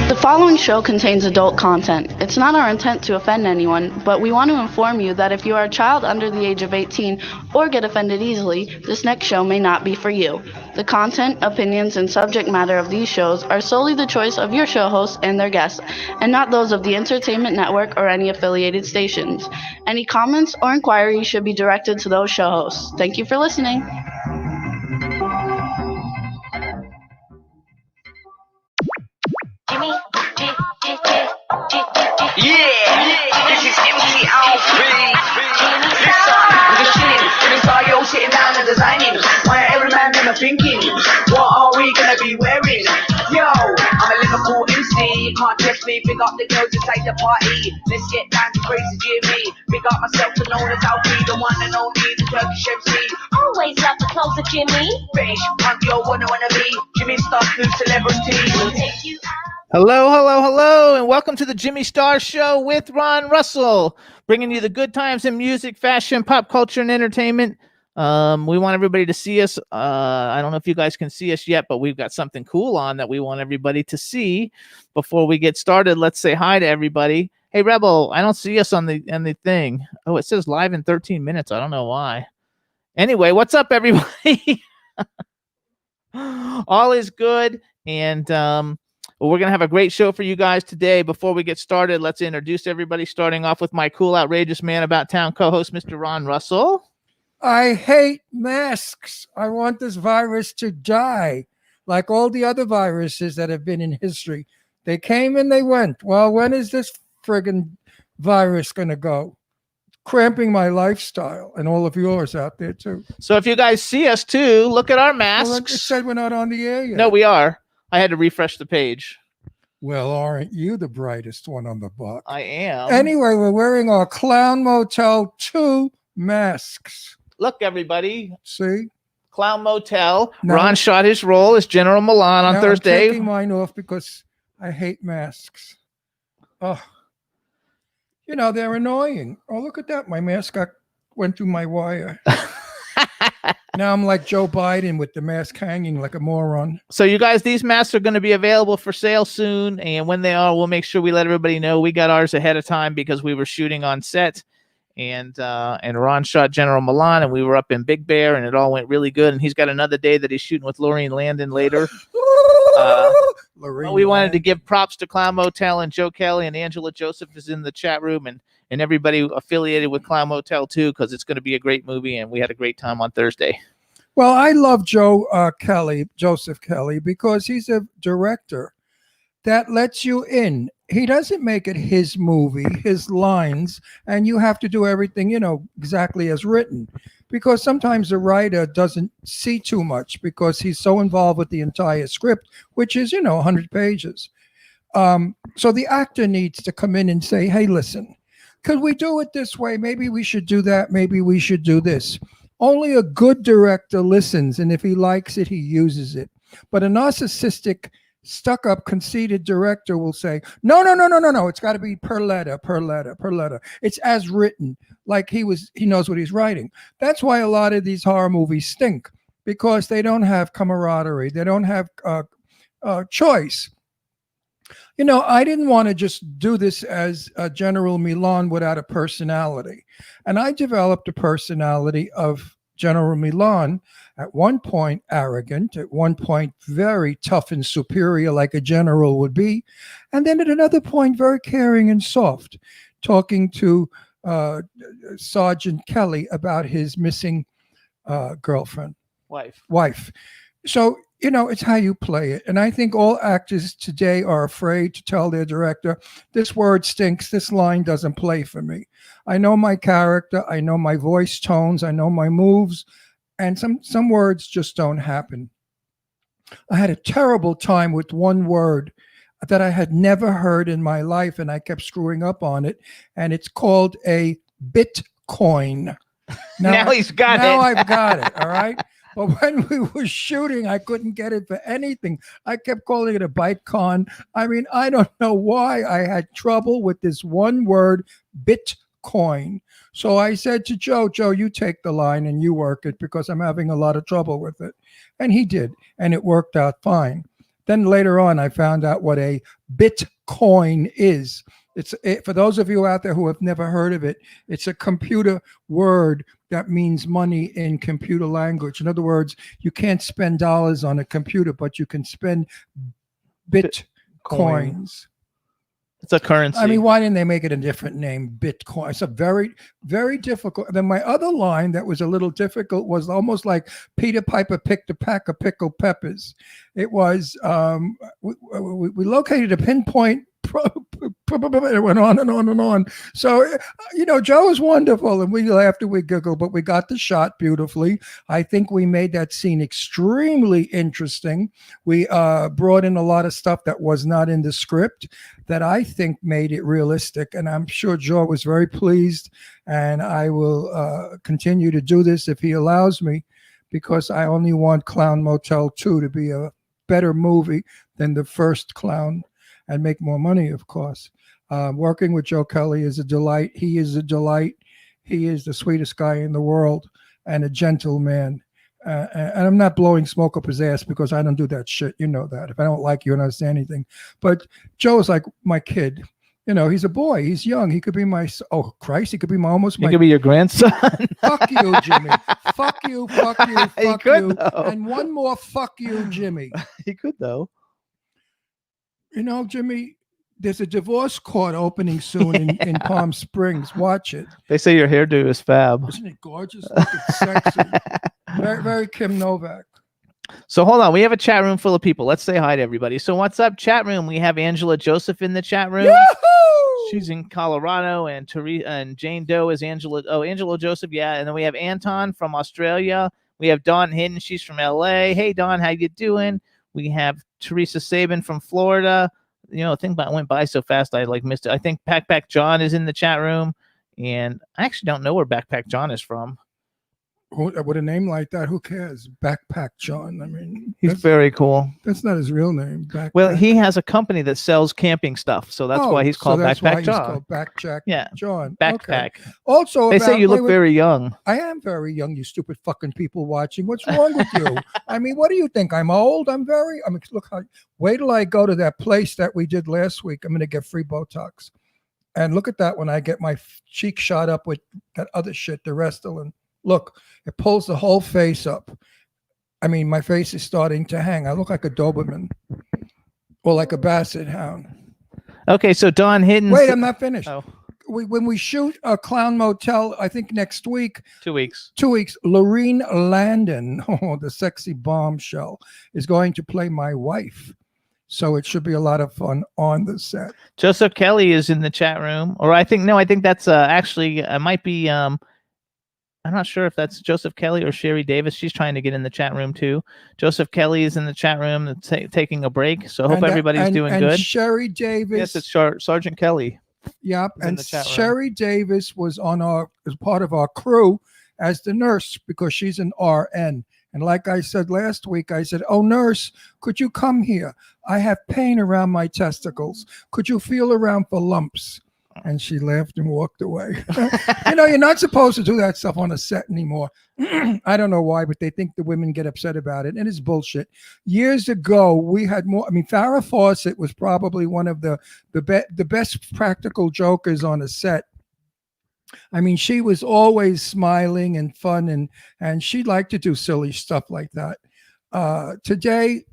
The following show contains adult content. It's not our intent to offend anyone, but we want to inform you that if you are a child under the age of 18 or get offended easily, this next show may not be for you. The content, opinions, and subject matter of these shows are solely the choice of your show hosts and their guests, and not those of the Entertainment Network or any affiliated stations. Any comments or inquiries should be directed to those show hosts. Thank you for listening. Jimmy, this is MC Alfred. Listen, I'm just chilling, feeling sorry, yo, sitting down and designing. Why every man never thinking, what are we gonna be wearing? Yo, I'm a Liverpool MC, can't test me. Big up the girls inside the party. Let's get down to crazy Jimmy. Big up myself and known as Alfred, the one and only, the Turkish MC. Always love the clothes of Jimmy. Fish, hunt your wanna be. Jimmy Star, new celebrity. We'll take you out. Hello, and welcome to the Jimmy Star Show with Ron Russell, bringing you the good times in music, fashion, pop culture, and entertainment. We want everybody to see us. I don't know if you guys can see us yet, but we've got something cool on that we want everybody to see. Before we get started, let's say hi to everybody. Hey, Rebel, I don't see us on the thing. Oh, it says live in 13 minutes. I don't know why. Anyway, what's up, everybody? All is good, and well, we're going to have a great show for you guys today. Before we get started, let's introduce everybody, starting off with my cool, outrageous man about town co-host, Mr. Ron Russell. I hate masks. I want this virus to die, like all the other viruses that have been in history. They came and they went. Well, when is this friggin' virus going to go? Cramping my lifestyle and all of yours out there, too. So if you guys see us, too, look at our masks. Well, like I said, we're not on the air yet. No, we are. I had to refresh the page. Well, aren't you the brightest one on the block? I am. Anyway, we're wearing our Clown Motel 2 masks. Look, everybody. See? Clown Motel. No. Ron shot his role as General Milan on Thursday. I'm taking mine off because I hate masks. Oh, you know, they're annoying. Oh, look at that. My mask went through my wire. Now I'm like Joe Biden with the mask hanging like a moron. So you guys, these masks are going to be available for sale soon. And when they are, we'll make sure we let everybody know. We got ours ahead of time because we were shooting on set. And Ron shot General Milan, and we were up in Big Bear, and it all went really good. And he's got another day that he's shooting with Lorraine Landon later. We wanted to give props to Clown Motel, and Joe Kelly and Angela Joseph is in the chat room, and everybody affiliated with Clown Motel too, because it's going to be a great movie, and we had a great time on Thursday. Well, I love Joseph Kelly, because he's a director that lets you in. He doesn't make it his movie, his lines, and you have to do everything, exactly as written. Because sometimes the writer doesn't see too much because he's so involved with the entire script, which is, 100 pages. So the actor needs to come in and say, hey, listen, could we do it this way? Maybe we should do that. Maybe we should do this. Only a good director listens, and if he likes it, he uses it. But a narcissistic, stuck-up, conceited director will say, no, it's got to be per letter. It's as written, like he knows what he's writing. That's why a lot of these horror movies stink, because they don't have camaraderie. They don't have choice. I didn't want to just do this as General Milan without a personality. And I developed a personality of General Milan, at one point arrogant, at one point very tough and superior like a general would be, and then at another point very caring and soft, talking to Sergeant Kelly about his missing girlfriend. Wife. So, it's how you play it. And I think all actors today are afraid to tell their director, this word stinks, this line doesn't play for me. I know my character, I know my voice tones, I know my moves, and some words just don't happen. I had a terrible time with one word that I had never heard in my life, and I kept screwing up on it, and it's called a Bitcoin. Now he's got it. Now I've got it, all right? But when we were shooting, I couldn't get it for anything. I kept calling it a Bitcoin. I mean, I don't know why I had trouble with this one word, Bitcoin. So I said to Joe, you take the line and you work it because I'm having a lot of trouble with it. And he did, and it worked out fine. Then later on, I found out what a Bitcoin is. For those of you out there who have never heard of it, it's a computer word that means money in computer language. In other words, you can't spend dollars on a computer, but you can spend Bitcoins. It's a currency. I mean, why didn't they make it a different name? Bitcoin. It's a very, very difficult. And then my other line that was a little difficult was almost like Peter Piper picked a pack of pickled peppers. It was, we located a pinpoint. It went on and on and on. So, Joe is wonderful, and we laughed and we giggled, but we got the shot beautifully. I think we made that scene extremely interesting. We brought in a lot of stuff that was not in the script that I think made it realistic, and I'm sure Joe was very pleased, and I will continue to do this if he allows me, because I only want Clown Motel 2 to be a better movie than the first Clown, and make more money, of course. Working with Joe Kelly is a delight. He is a delight. He is the sweetest guy in the world and a gentleman. And I'm not blowing smoke up his ass because I don't do that shit. You know that. If I don't like you and I don't say anything. But Joe is like my kid. He's a boy. He's young. He could be my, oh, Christ, he could be He could be your grandson. Fuck you, Jimmy. Fuck you, fuck you, fuck could, you. though. And one more fuck you, Jimmy. He could, though. Jimmy, there's a divorce court opening soon in Palm Springs. Watch it. They say your hairdo is fab. Isn't it gorgeous? Looking sexy. Very, very Kim Novak. So hold on. We have a chat room full of people. Let's say hi to everybody. So what's up, chat room? We have Angela Joseph in the chat room. Yahoo! She's in Colorado, and Jane Doe is Angela. Oh, Angela Joseph, yeah. And then we have Anton from Australia. We have Dawn Hinton. She's from LA. Hey, Dawn, how you doing? We have Teresa Sabin from Florida. I think that went by so fast I missed it. I think Backpack John is in the chat room, and I actually don't know where Backpack John is from. With a name like that, who cares? Backpack John. I mean, he's very cool. That's not his real name. Backpack. Well, he has a company that sells camping stuff, so that's why he's called Backpack John. Called Backpack John. Backpack. Okay. Also, they say you look very young. I am very young, you stupid fucking people watching. What's wrong with you? I mean, what do you think? I'm old? Wait till I go to that place that we did last week. I'm going to get free Botox. And look at that when I get my cheek shot up with that other shit, the Restylane. Look, it pulls the whole face up. I mean, my face is starting to hang. I look like a Doberman or like a Basset Hound. Okay, so Dawn Hinton. Wait, I'm not finished. Oh. When we shoot a Clown Motel, I think next week. 2 weeks. 2 weeks. Lorene Landon, the sexy bombshell, is going to play my wife. So it should be a lot of fun on the set. Joseph Kelly is in the chat room. Or I think that's actually, might be... I'm not sure if that's Joseph Kelly or Sherry Davis. She's trying to get in the chat room too. Joseph Kelly is in the chat room taking a break. So I hope everybody's doing good. Sherry Davis. Yes, it's Sergeant Kelly. Yep. And Sherry Davis was as part of our crew as the nurse because she's an RN. And like I said last week, I said, "Oh, nurse, could you come here? I have pain around my testicles. Could you feel around for lumps?" And she laughed and walked away. You're not supposed to do that stuff on a set anymore. I don't know why, but they think the women get upset about it. And it's bullshit. Years ago, we had more. I mean, Farrah Fawcett was probably one of the best practical jokers on a set. I mean, she was always smiling and fun, and she liked to do silly stuff like that. Today,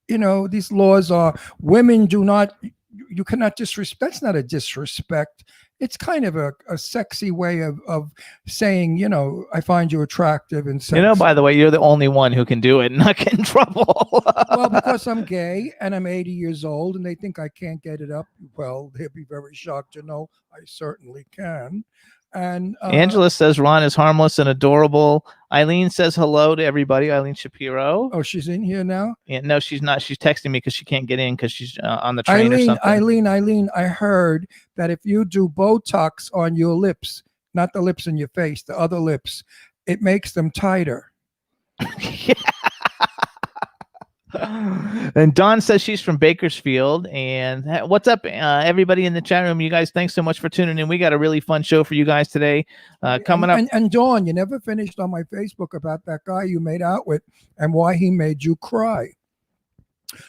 these laws are women do not. You cannot disrespect. That's not a disrespect. It's kind of a sexy way of saying, I find you attractive and sexy. By the way, you're the only one who can do it and not get in trouble. Well, because I'm gay and I'm 80 years old and they think I can't get it up. Well, they'll be very shocked to know I certainly can. And Angela says Ron is harmless and adorable. Eileen says hello to everybody. Eileen Shapiro. Oh, she's in here now? Yeah, no, she's not. She's texting me because she can't get in because she's on the train or something. Eileen, I heard that if you do Botox on your lips, not the lips in your face, the other lips, it makes them tighter. Yeah. And Dawn says she's from Bakersfield. And what's up, everybody in the chat room? You guys, thanks so much for tuning in. We got a really fun show for you guys today. Coming up. And Dawn, you never finished on my Facebook about that guy you made out with and why he made you cry.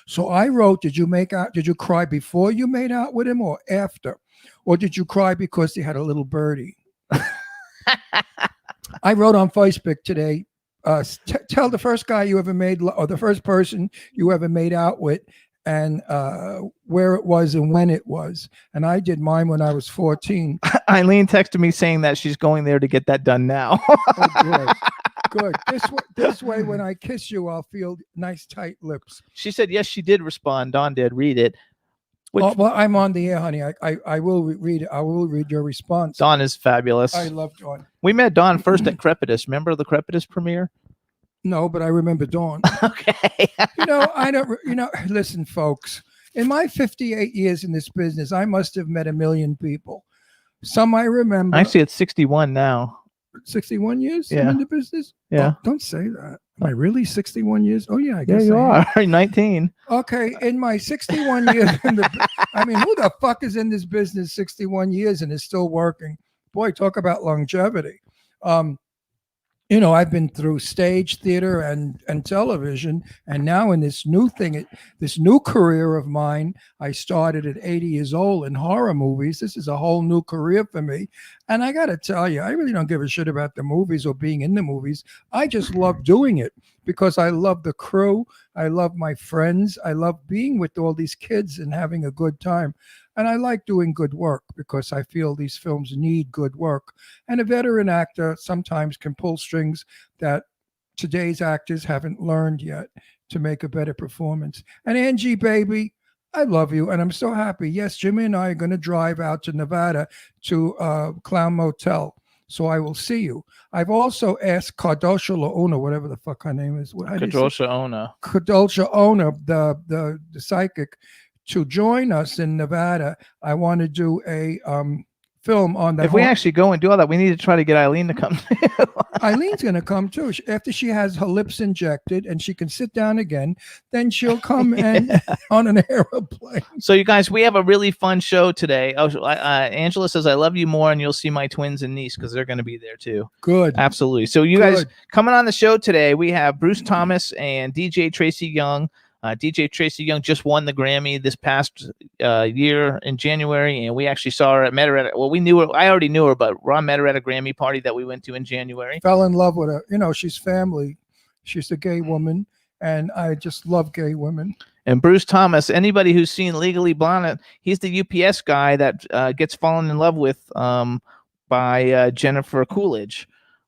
So I wrote, did you cry before you made out with him or after? Or did you cry because he had a little birdie? I wrote on Facebook today, tell the first guy you ever made, or the first person you ever made out with, and where it was and when it was. And I did mine when I was 14. Eileen texted me saying that she's going there to get that done now. Oh, good. This way, when I kiss you, I'll feel nice, tight lips. She said, yes, she did respond. Dawn did read it. Well, I'm on the air, honey. I will read it. I will read your response. Dawn is fabulous. I love Dawn. We met Dawn first at Crepitus. Remember the Crepitus premiere? No, but I remember Dawn. Okay. I don't. Listen, folks. In my 58 years in this business, I must have met a million people. Some I remember. Actually, it's 61 now. 61 years Yeah. in the business? Yeah. Oh, don't say that. Am I really 61 years? Oh, yeah, I guess Yeah, you I am. are. 19. Okay, in my 61 years who the fuck is in this business 61 years and is still working? Boy, talk about longevity. I've been through stage, theater, and television, and now in this new thing, this new career of mine, I started at 80 years old in horror movies. This is a whole new career for me, and I got to tell you, I really don't give a shit about the movies or being in the movies. I just love doing it because I love the crew, I love my friends, I love being with all these kids and having a good time. And I like doing good work because I feel these films need good work. And a veteran actor sometimes can pull strings that today's actors haven't learned yet to make a better performance. And Angie, baby, I love you. And I'm so happy. Yes, Jimmy and I are going to drive out to Nevada to Clown Motel. So I will see you. I've also asked Cardosha Launa, whatever the fuck her name is. Cardosha Ona. Cardosha Ona, the psychic, to join us in Nevada. I want to do a film on that. If we actually go and do all that, we need to try to get Eileen to come. Eileen's going to come too. After she has her lips injected and she can sit down again, then she'll come and on an airplane. So you guys, we have a really fun show today. Angela says, I love you more, and you'll see my twins and niece because they're going to be there too. Good. Absolutely. So you guys coming on the show today, we have Bruce Thomas and DJ Tracy Young. DJ Tracy Young just won the Grammy this past year in January, and we actually saw her met her at. Well, we knew her. I already knew her, but Ron met her at a Grammy party that we went to in January. Fell in love with her. She's family. She's a gay woman, and I just love gay women. And Bruce Thomas, anybody who's seen Legally Blonde, he's the UPS guy that gets fallen in love with by Jennifer Coolidge.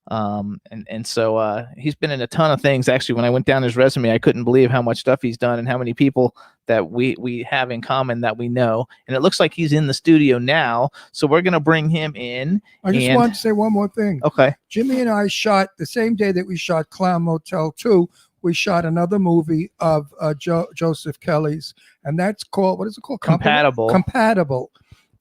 So he's been in a ton of things. Actually, when I went down his resume, I couldn't believe how much stuff he's done and how many people that we have in common that we know. And it looks like he's in the studio now. So we're going to bring him in. I just want to say one more thing. Okay. Jimmy and I shot the same day that we shot Clown Motel 2. We shot another movie of Joseph Kelly's, and that's called, what is it called? Compatible. Compatible.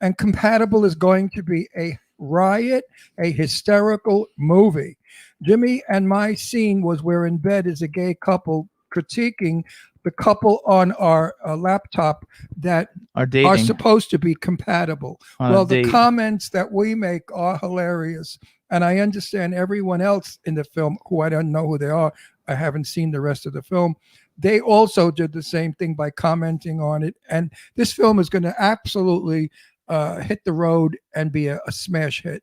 And Compatible is going to be a riot, a hysterical movie. Jimmy and my scene was we're in bed as a gay couple critiquing the couple on our laptop that are supposed to be compatible. Well, the comments that we make are hilarious. And I understand everyone else in the film, who I don't know who they are, I haven't seen the rest of the film, they also did the same thing by commenting on it. And this film is going to absolutely hit the road and be a smash hit.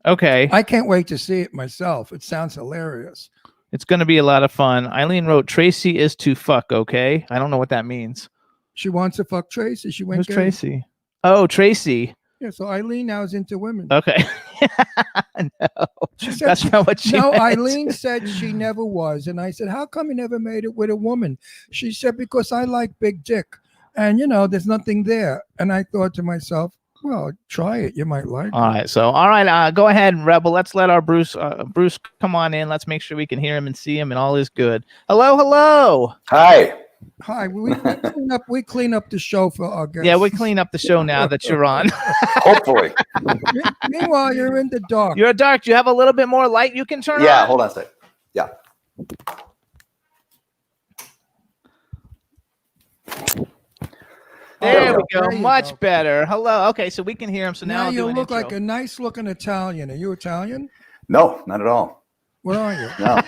Okay. I can't wait to see it myself. It sounds hilarious. It's going to be a lot of fun. Eileen wrote, Tracy is to fuck, okay? I don't know what that means. She wants to fuck Tracy. She went Who's gay. Tracy? Oh, Tracy. Yeah, so Eileen now is into women. Okay. No, that's not what she meant. Eileen said she never was. And I said, how come you never made it with a woman? She said, because I like big dick. And, there's nothing there. And I thought to myself, well, try it. You might like it. All right. Go ahead, Rebel. Let's let our Bruce come on in. Let's make sure we can hear him and see him and all is good. Hello. Hi. We clean up the show for our guests. Yeah, we clean up the show now that you're on. Hopefully. Meanwhile, you're in the dark. You're dark. Do you have a little bit more light you can turn on? Yeah, hold on a second. Yeah. There we go. Much better. Hello. Okay, so we can hear him. So now you look like a nice looking Italian. Are you Italian? No, not at all. What are you? No.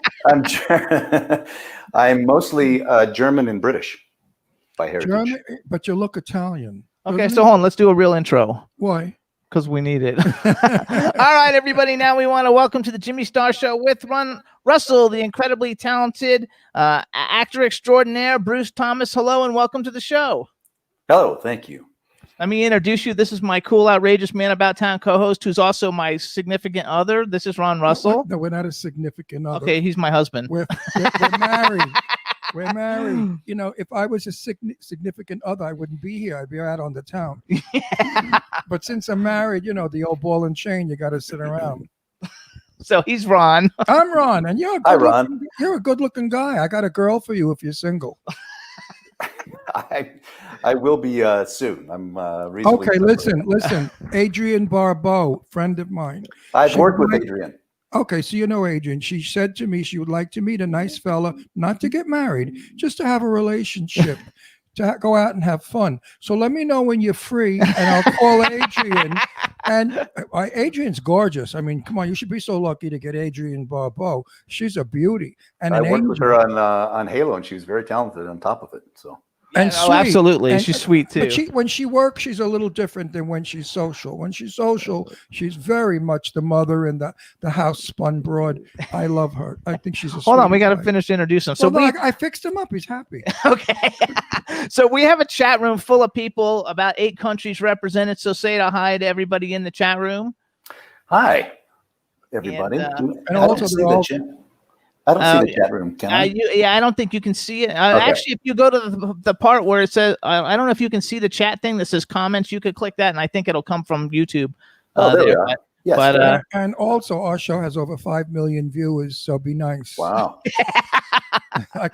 I'm mostly German and British by heritage. German, but you look Italian. Okay, doesn't so it? hold on. Let's do a real intro Why? because we need it. All right, everybody. Now we want to welcome to the Jimmy Star Show with Ron Russell, the incredibly talented actor extraordinaire, Bruce Thomas. Hello and welcome to the show. Hello, thank you. Let me introduce you. This is my cool, outrageous man about town co-host, who's also my significant other. This is Ron Russell. No, we're not a significant other. Okay, he's my husband. We're married. We're married. You know, if I was a significant other, I wouldn't be here. I'd be out on the town. But since I'm married, you know, the old ball and chain, you got to sit around. So he's Ron. I'm Ron, and you're a Hi, Ron. you're a good-looking guy. I got a girl for you if you're single. I will be soon. I'm reasonably. Okay, listen. Adrienne Barbeau, friend of mine. I've worked with Adrienne. Okay, so you know Adrienne. She said to me she would like to meet a nice fella, not to get married, just to have a relationship, to go out and have fun. So let me know when you're free, and I'll call Adrienne. And Adrienne's gorgeous. I mean, come on, you should be so lucky to get Adrienne Barbeau. She's a beauty. And I an worked with angel. her on Halo, and she was very talented on top of it. So. And Oh, sweet. absolutely. And- She's sweet too. But when she works, she's a little different than when she's social. When she's social, she's very much the mother and the house spun broad. I love her. I think she's a Hold on, we got to guy. finish introducing. So Well, no, I fixed him up. He's happy. okay. So we have a chat room full of people, about 8 countries represented. So say a hi to everybody in the chat room. Hi, everybody. And, and I also don't see they're the all- chat. I don't see the chat room. Can I? I don't think you can see it. Okay. Actually, if you go to the part where it says, I don't know if you can see the chat thing that says comments, you could click that, and I think it'll come from YouTube. There we are. Yes. But And also, our show has over 5 million viewers, so be nice. Wow. I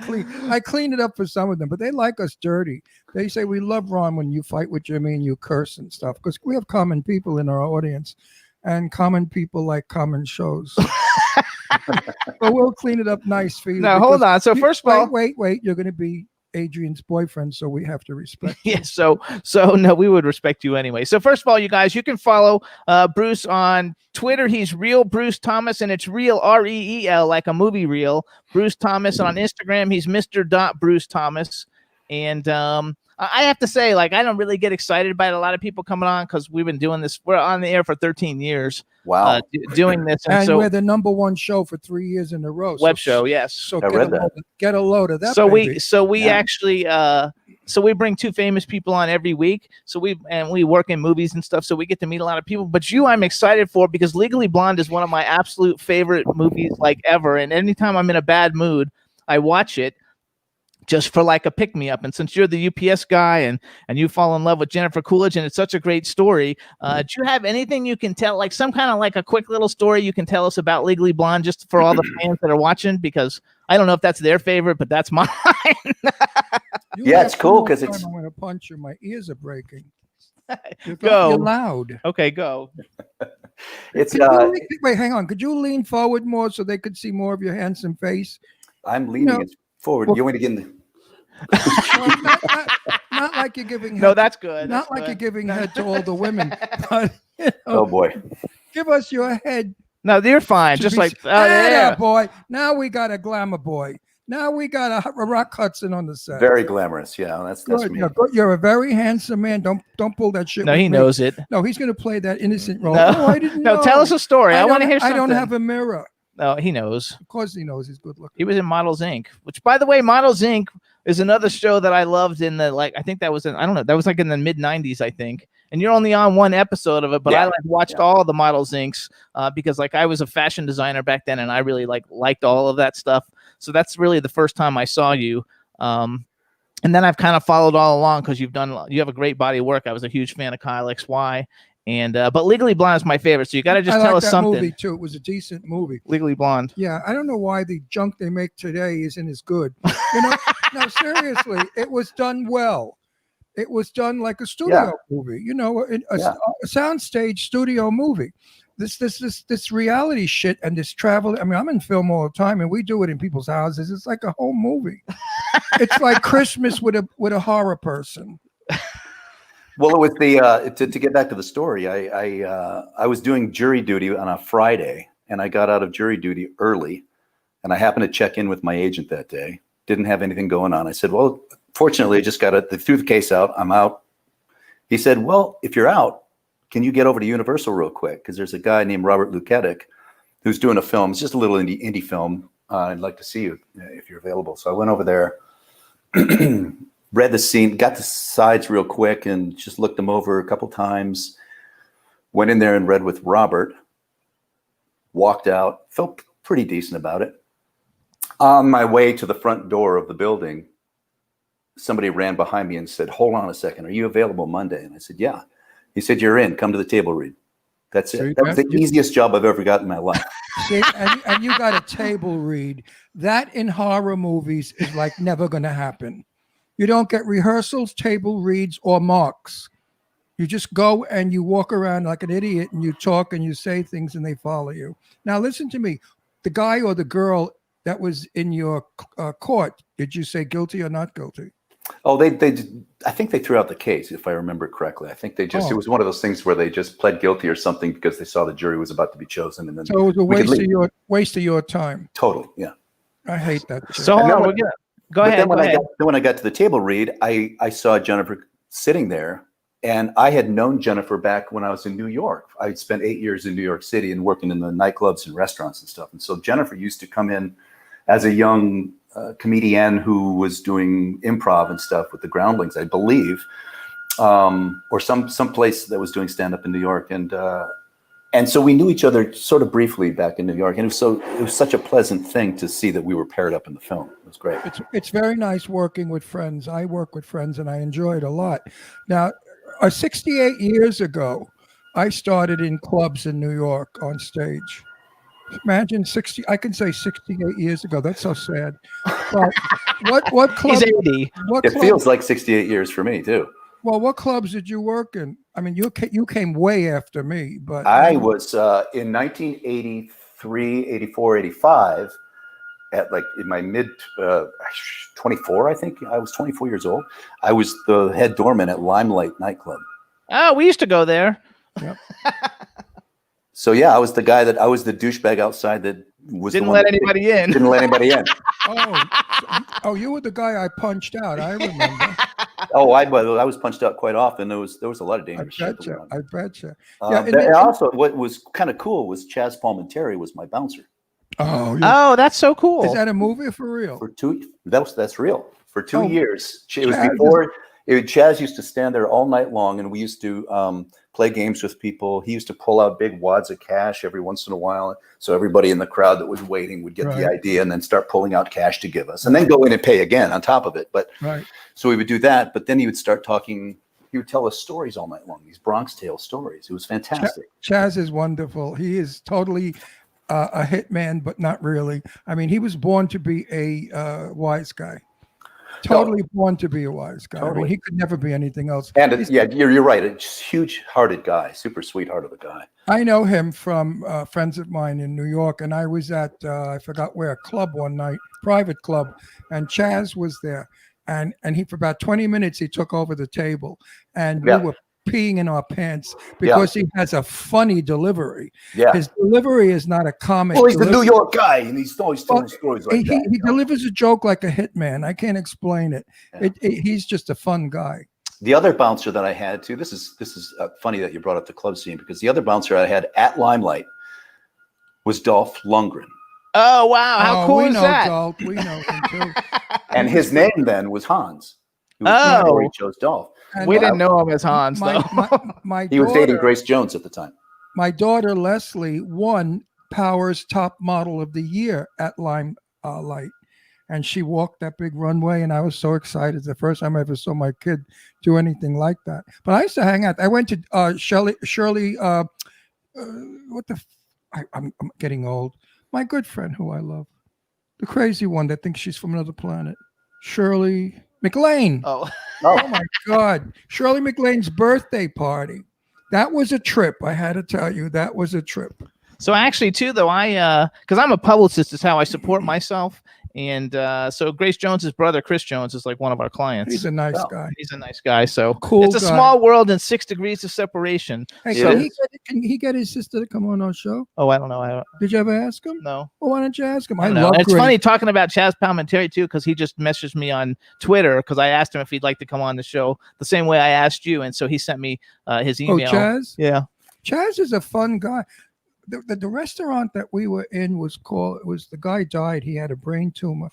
clean it up for some of them, but they like us dirty. They say we love Ron when you fight with Jimmy and you curse and stuff, because we have common people in our audience, and common people like common shows. But we'll clean it up nice for you. now hold on. So first of all, wait. You're going to be Adrienne's boyfriend, so we have to respect. yeah, so no, we would respect you anyway. So first of all, you guys, you can follow Bruce on Twitter. He's Real Bruce Thomas, and it's real REEL, like a movie reel. Bruce Thomas. And on Instagram, he's Mr. Bruce Thomas. And I have to say, like, I don't really get excited by a lot of people coming on because we've been doing this. We're on the air for 13 years. Wow. Doing this, And so we're the #1 show for 3 years in a row. web show, yes. So I read that. get a load of that. So baby. we actually so we bring 2 famous people on every week. So we work in movies and stuff. So we get to meet a lot of people. But I'm excited for, because Legally Blonde is one of my absolute favorite movies like ever. And anytime I'm in a bad mood, I watch it just for like a pick me up. And since you're the UPS guy and you fall in love with Jennifer Coolidge, and it's such a great story, do you have anything you can tell, like some kind of like a quick little story you can tell us about Legally Blonde, just for all the fans that are watching? Because I don't know if that's their favorite, but that's mine. Yeah, it's cool 'cause it's- I'm going to punch you. My ears are breaking. Go. You're loud. Okay, go. It's Wait, hang on. Could you lean forward more so they could see more of your handsome face? I'm leaning No. it forward. Well- You want me to get in the Well, not like you're giving head. No, that's good. Not That's like good. you're giving head to all the women. But you know, Oh boy. give us your head. No, you're fine. to Just be like, s- oh, yeah. boy. Now we got a glamour boy. Now we got a Rock Hudson on the set. Very glamorous. Yeah, that's Good. me. You're a very handsome man. Don't pull that shit. No, with he me. knows it. No, he's going to play that innocent role. No, Oh, I didn't no, know. tell us a story. I want to hear I something. don't have a mirror. No, he knows. Of course he knows he's good looking. He was in Models Inc., which, by the way, Models Inc. is another show that I loved in the, like, I think that was in, I don't know, that was like in the mid 90s, I think. And you're only on one episode of it, but I like watched all the Models Inc.'s because like I was a fashion designer back then, and I really liked all of that stuff. So that's really the first time I saw you. And then I've kind of followed all along because you have a great body of work. I was a huge fan of Kyle XY. And but Legally Blonde is my favorite, so you got to just I tell like us that something. movie too. It was a decent movie. Legally Blonde. Yeah, I don't know why the junk they make today isn't as good. You know, no, seriously, it was done well. It was done like a studio movie. You know, a soundstage studio movie. This reality shit and this travel. I mean, I'm in film all the time, and we do it in people's houses. It's like a whole movie. It's like Christmas with a horror person. Well, with the to get back to the story, I was doing jury duty on a Friday, and I got out of jury duty early And I happened to check in with my agent that day. Didn't have anything going on. I said, well, fortunately, I just they threw the case out. I'm out. He said, well, if you're out, can you get over to Universal real quick? Because there's a guy named Robert Luketic who's doing a film. It's just a little indie film. I'd like to see you if you're available. So I went over there, read the scene, got the sides real quick, and just looked them over a couple times. Went in there and read with Robert. Walked out. Felt pretty decent about it. On my way to the front door of the building, somebody ran behind me and said, hold on a second. Are you available Monday? And I said, yeah. He said, you're in. Come to the table read. That's it. That was the easiest job I've ever got in my life. See, and you got a table read. That in horror movies is like never going to happen. You don't get rehearsals, table reads, or marks. You just go and you walk around like an idiot and you talk and you say things and they follow you. Now, listen to me. The guy or the girl that was in your court, did you say guilty or not guilty? Oh, I think they threw out the case, if I remember correctly. I think it was one of those things where they just pled guilty or something because they saw the jury was about to be chosen. And then so it was a waste of your time. Totally, yeah. I hate that. Shit. So go ahead. When I got to the table read, I saw Jennifer sitting there, and I had known Jennifer back when I was in New York. I spent 8 years in New York City and working in the nightclubs and restaurants and stuff. And so Jennifer used to come in as a young comedian who was doing improv and stuff with the Groundlings, I believe, or some place that was doing stand-up in New York, and so we knew each other sort of briefly back in New York, and it was such a pleasant thing to see that we were paired up in the film. It was great. It's very nice working with friends. I work with friends, and I enjoy it a lot. Now, 68 years ago, I started in clubs in New York on stage. Imagine 60. I can say 68 years ago. That's so sad. But what club? He's 80. It feels like 68 years for me too. Well, what clubs did you work in? I mean, you came way after me, but I was in 1983, 84, 85. At like in my mid 24, I think I was 24 years old. I was the head doorman at Limelight nightclub. Oh, we used to go there. Yep. So yeah, I was the douchebag outside that didn't let anybody in. Didn't let anybody in. Oh, you were the guy I punched out. I remember. I was punched out quite often. There was a lot of dangerous shit. I betcha. And also, what was kind of cool was Chaz Palminteri was my bouncer. Oh, that's so cool. Is that a movie or for real? That's real. For 2 years. It was before. Chaz used to stand there all night long, and we used to play games with people. He used to pull out big wads of cash every once in a while, so everybody in the crowd that was waiting would get the idea and then start pulling out cash to give us, and then go in and pay again on top of it. But so we would do that, but then he would start talking. He would tell us stories all night long, these Bronx Tale stories. It was fantastic. Chaz is wonderful. He is totally a hitman, but not really. I mean, he was born to be a wise guy. Totally born to be a wise guy. Totally. I mean, he could never be anything else. And you're right. A huge-hearted guy, super sweetheart of a guy. I know him from friends of mine in New York, and I was at I forgot where, a club one night, private club, and Chaz was there, and he for about 20 minutes he took over the table, and we were peeing in our pants because he has a funny delivery. Yeah. His delivery is not a comic. Well, he's the New York guy, and he's always telling stories like that. He delivers a joke like a hitman. I can't explain it. He's just a fun guy. The other bouncer that I had too. This is funny that you brought up the club scene, because the other bouncer I had at Limelight was Dolph Lundgren. Oh wow! How cool is that? Dolph. We know him too. And his name then was Hans. He chose Dolph. And we didn't know him as Hans, though. He was dating Grace Jones at the time. My daughter, Leslie, won Power's Top Model of the Year at Limelight. And she walked that big runway, and I was so excited. The first time I ever saw my kid do anything like that. But I used to hang out. I went to Shirley, I'm getting old. My good friend who I love. The crazy one that thinks she's from another planet. Shirley MacLaine. Oh my God. Shirley MacLaine's birthday party. That was a trip. I had to tell you, that was a trip. So actually, too, though, because I'm a publicist, is how I support myself. And so Grace Jones's brother, Chris Jones, is like one of our clients. He's a nice guy. He's a nice guy. So Cool it's a guy. small world and 6 degrees of separation. Hey, So- can he get his sister to come on our show? Oh, I don't know. Did you ever ask him? No. Well, why don't you ask him? I I don't know. love It's Grace. funny talking about Chaz Palminteri too, because he just messaged me on Twitter because I asked him if he'd like to come on the show the same way I asked you, and so he sent me his email. Oh, Chaz? Yeah. Chaz is a fun guy. The restaurant that we were in was the guy died. He had a brain tumor.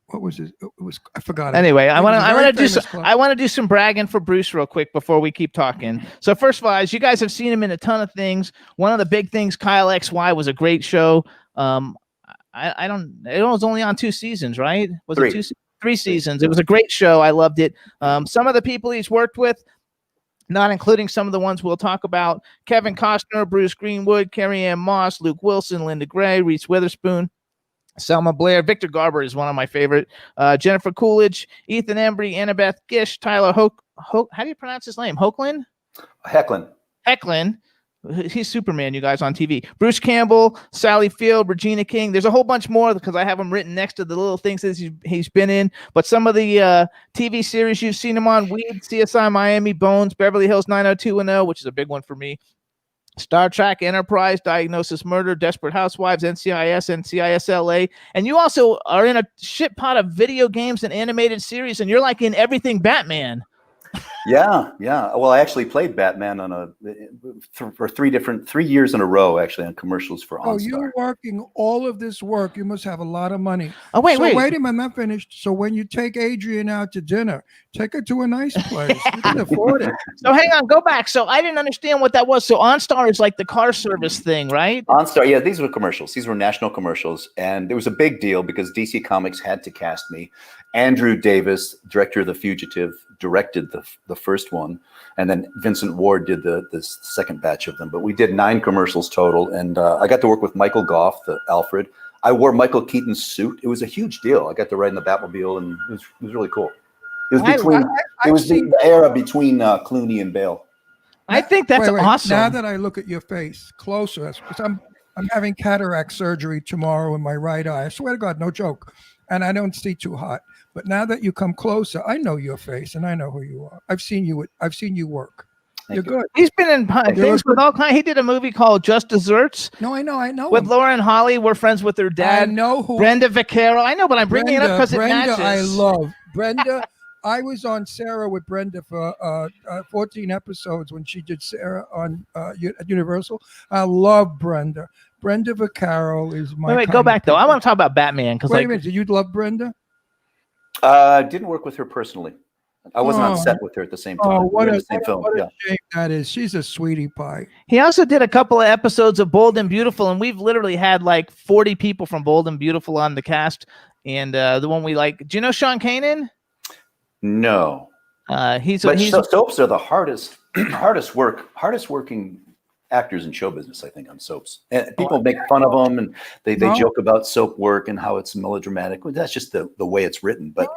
What was it? It was, I forgot. Anyway, I want to to do some bragging for Bruce real quick before we keep talking. So first of all, as you guys have seen him in a ton of things, one of the big things, Kyle XY, was a great show. It was only on 2 seasons, right? Was Three. it 3 seasons? It was a great show. I loved it. Some of the people he's worked with, not including some of the ones we'll talk about: Kevin Costner, Bruce Greenwood, Carrie Ann Moss, Luke Wilson, Linda Gray, Reese Witherspoon, Selma Blair, Victor Garber is one of my favorite, Jennifer Coolidge, Ethan Embry, Annabeth Gish, Tyler how do you pronounce his name? Hoechlin? Hecklin. He's Superman, you guys, on TV. Bruce Campbell, Sally Field, Regina King. There's a whole bunch more because I have them written next to the little things that he's been in. But some of the TV series you've seen him on: Weed, CSI Miami, Bones, Beverly Hills 90210, which is a big one for me, Star Trek, Enterprise, Diagnosis Murder, Desperate Housewives, NCIS, NCIS LA. And you also are in a shit pot of video games and animated series, and you're like in everything Batman. Yeah. Well, I actually played Batman for 3 years in a row, actually, on commercials for OnStar. Oh, you're working all of this work. You must have a lot of money. Oh, wait. Wait a minute, I'm not finished. So when you take Adrian out to dinner, take her to a nice place. You can afford it. So hang on, go back. So I didn't understand what that was. So OnStar is like the car service thing, right? OnStar, yeah, these were commercials. These were national commercials, and it was a big deal because DC Comics had to cast me. Andrew Davis, director of The Fugitive, directed the first one, and then Vincent Ward did the second batch of them. But we did 9 commercials total, and I got to work with Michael Goff, the Alfred. I wore Michael Keaton's suit. It was a huge deal. I got to ride in the Batmobile, and it was really cool. It was the era between Clooney and Bale. I think that's awesome. Now that I look at your face closer, because I'm having cataract surgery tomorrow in my right eye. I swear to God, no joke. And I don't see too hot. But now that you come closer, I know your face and I know who you are. I've seen you work. You're good. He's been in things with all kinds. He did a movie called Just Desserts. No, I know. With Laura and Holly. We're friends with their dad. I know who. Brenda Vaccaro. I know, but I'm bringing it up because it matches. I love Brenda. I was on Sarah with Brenda for 14 episodes when she did Sarah on at Universal. I love Brenda. Brenda Vaccaro is my. Wait, go back though. I want to talk about Batman because. Wait a minute. Did you love Brenda? Didn't work with her personally. I wasn't on set with her at the same time. Oh, what a shame that is. She's a sweetie pie. He also did a couple of episodes of Bold and Beautiful, and we've literally had like 40 people from Bold and Beautiful on the cast. And the one we like, do you know Sean Kanan? No. Soaps are the hardest working actors in show business, I think, on soaps. And people make fun of them, and they joke about soap work and how it's melodramatic. Well, that's just the way it's written. But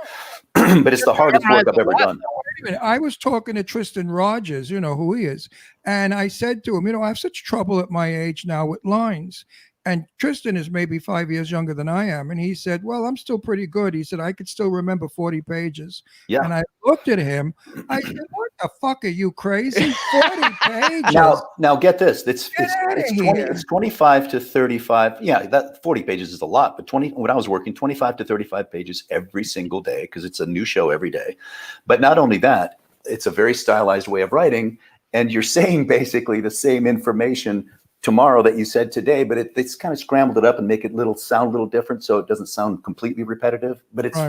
but it's the hardest work I've ever done. Wait a minute. I was talking to Tristan Rogers, you know who he is, and I said to him, I have such trouble at my age now with lines. And Tristan is maybe 5 years younger than I am. And he said, well, I'm still pretty good. He said, I could still remember 40 pages. Yeah. And I looked at him. I said, what the fuck are you crazy? 40 pages. Now get this. It's 25 to 35. Yeah, that 40 pages is a lot. But when I was working, 25 to 35 pages every single day because it's a new show every day. But not only that, it's a very stylized way of writing. And you're saying basically the same information tomorrow that you said today, but it's kind of scrambled it up and make it sound a little different so it doesn't sound completely repetitive. But it's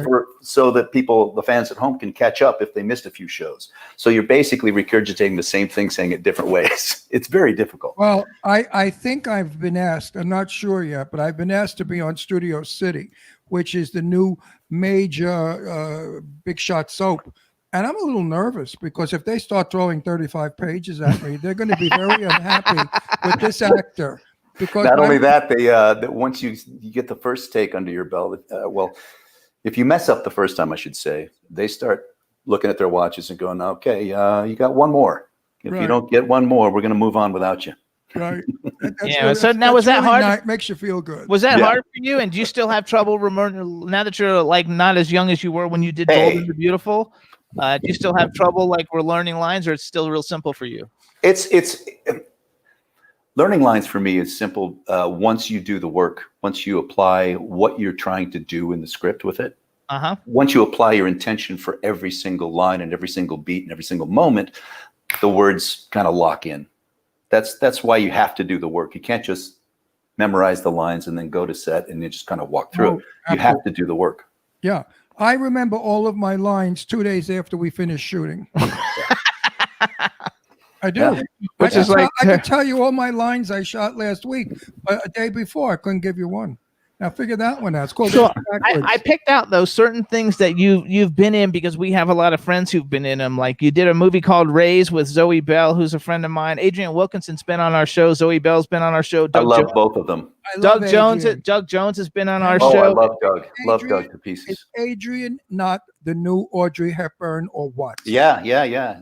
so that the fans at home can catch up if they missed a few shows. So you're basically regurgitating the same thing, saying it different ways. It's very difficult. Well, I think I've been asked, I'm not sure yet, but I've been asked to be on Studio City, which is the new major big shot soap. And I'm a little nervous because if they start throwing 35 pages at me, they're going to be very unhappy with this actor. Because not only that, that once you get the first take under your belt, if you mess up the first time, I should say, they start looking at their watches and going, okay, you got one more. If you don't get one more, we're going to move on without you. Right. Yeah, so now was that hard? Makes you feel good. Was that Yeah. hard for you? And do you still have trouble remembering now that you're like not as young as you were when you did Bold and the Beautiful? Do you still have trouble like we're learning lines, or it's still real simple for you? It's learning lines for me is simple. Once you do the work, once you apply what you're trying to do in the script with it, once you apply your intention for every single line and every single beat and every single moment, the words kind of lock in. That's why you have to do the work. You can't just memorize the lines and then go to set and you just kind of walk through it. You have to do the work. Yeah. I remember all of my lines 2 days after we finished shooting. I do. Yeah. Which is like I can tell you all my lines I shot last week, but a day before I couldn't give you one. Now figure that one out. It's called. So I picked out those certain things that you've been in because we have a lot of friends who've been in them. Like you did a movie called Raise with Zoe Bell, who's a friend of mine. Adrian Wilkinson's been on our show. Zoe Bell's been on our show. I love both of them. Doug Jones has been on our show. I love Doug. Love Doug to pieces. Is Adrian not the new Audrey Hepburn or what? Yeah.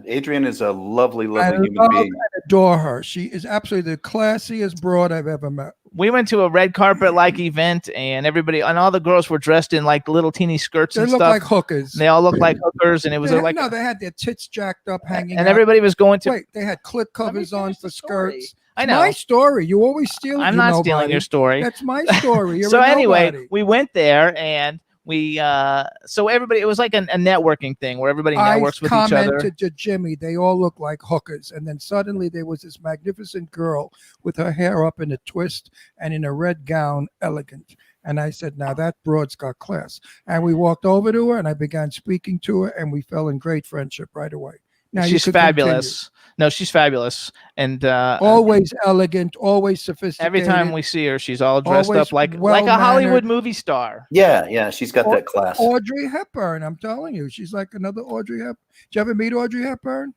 Adrian is a lovely human being. I adore her. She is absolutely the classiest broad I've ever met. We went to a red carpet like event, and everybody and all the girls were dressed in like little teeny skirts and stuff. They look like hookers. They all looked like hookers, and it was they had their tits jacked up, hanging. And out. everybody was going to. Wait, they had clip covers on for skirts. I know. My story. You always steal. I'm not stealing your story. That's my story. You're so anyway, nobody. we went there and we so everybody, it was like a networking thing where everybody networks with each other. I commented to Jimmy, they all look like hookers, and then suddenly there was this magnificent girl with her hair up in a twist and in a red gown, elegant. And I said, now that broad's got class. And we walked over to her and I began speaking to her and we fell in great friendship right away. Now she's fabulous. Continue. No, she's fabulous. And always elegant, always sophisticated. Every time we see her, she's all dressed up like a Hollywood movie star. Yeah, she's got that class. Audrey Hepburn, I'm telling you, she's like another Audrey Hepburn. Did you ever meet Audrey Hepburn?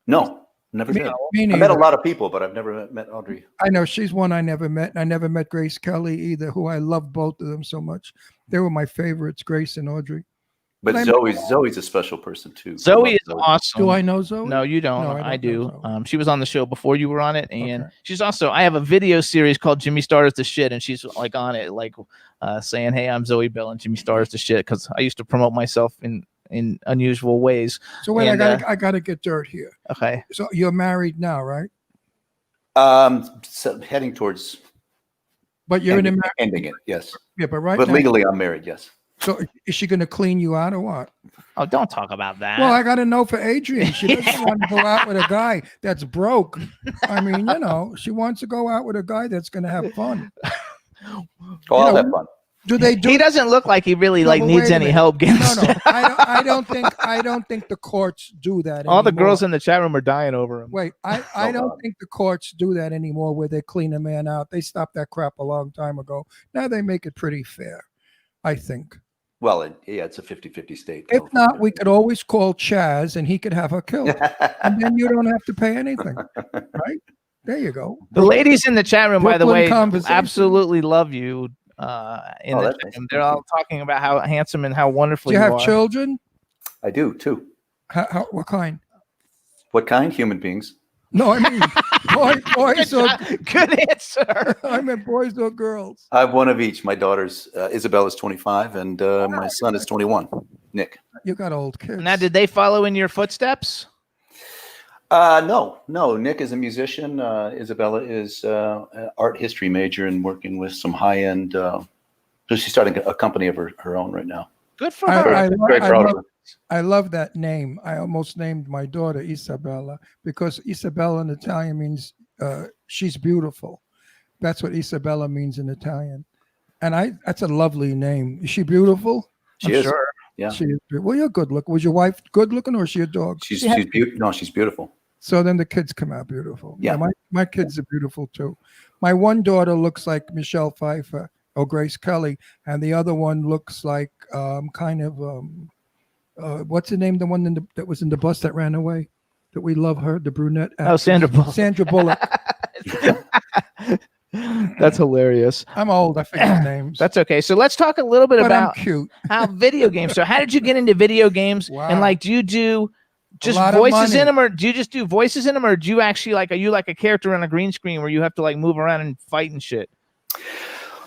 No, never did. I met a lot of people, but I've never met Audrey. I know she's one I never met. And I never met Grace Kelly either, who I love both of them so much. They were my favorites, Grace and Audrey. But Zoe's a special person too. Zoe is awesome. Do I know Zoe? No, you don't. No, I do. She was on the show before you were on it, and she's also. I have a video series called Jimmy Star is the Shit, and she's like on it, like saying, "Hey, I'm Zoe Bell, and Jimmy Star is the Shit," because I used to promote myself in unusual ways. So wait, I gotta get dirt here. Okay. So you're married now, right? So heading towards. But you're ending it, yes. Yeah, but right. But now, legally, I'm married, yes. So is she going to clean you out or what? Oh, don't talk about that. Well, I got to know for Adrian. She doesn't want to go out with a guy that's broke. I mean, she wants to go out with a guy that's going to have fun. I'll have fun. He doesn't look like he really needs any help getting No. I don't think the courts do that. All anymore. the girls in the chat room are dying over him. Wait, I don't think the courts do that anymore where they clean a man out. They stopped that crap a long time ago. Now they make it pretty fair, I think. Well, it's a 50-50 state. If not, we could always call Chaz and he could have her killed. And then you don't have to pay anything. Right? There you go. The ladies in the chat room, by the way, absolutely love you. They're all talking about how handsome and how wonderful you are. Do you have children? I do, too. What kind? What kind? Human beings. No, I mean boys. Good answer. I meant boys or girls. I have one of each. My daughter's Isabella's 25, and my son is 21. Nick. You got old kids. Now, did they follow in your footsteps? No. Nick is a musician. Isabella is an art history major and working with some high-end. So she's starting a company of her own right now. Good for her. I love that name. I almost named my daughter Isabella because Isabella in Italian means she's beautiful. That's what Isabella means in Italian. And that's a lovely name. Is she beautiful? She is. Sure. Yeah. She is. Well, you're good looking. Was your wife good looking or is she a dog? She's beautiful. She's beautiful. So then the kids come out beautiful. Yeah. My kids are beautiful too. My one daughter looks like Michelle Pfeiffer or Grace Kelly, and the other one looks like what's the name? The one that was in the bus that ran away. That we love her, the brunette. Sandra Bullock. Sandra Bullock. That's hilarious. I'm old. I forget names. That's okay. So let's talk a little bit about I'm cute. how video games. So how did you get into video games? Wow. And do you do just lot of voices money. in them, or do you just do voices in them, or do you actually are you like a character on a green screen where you have to like move around and fight and shit?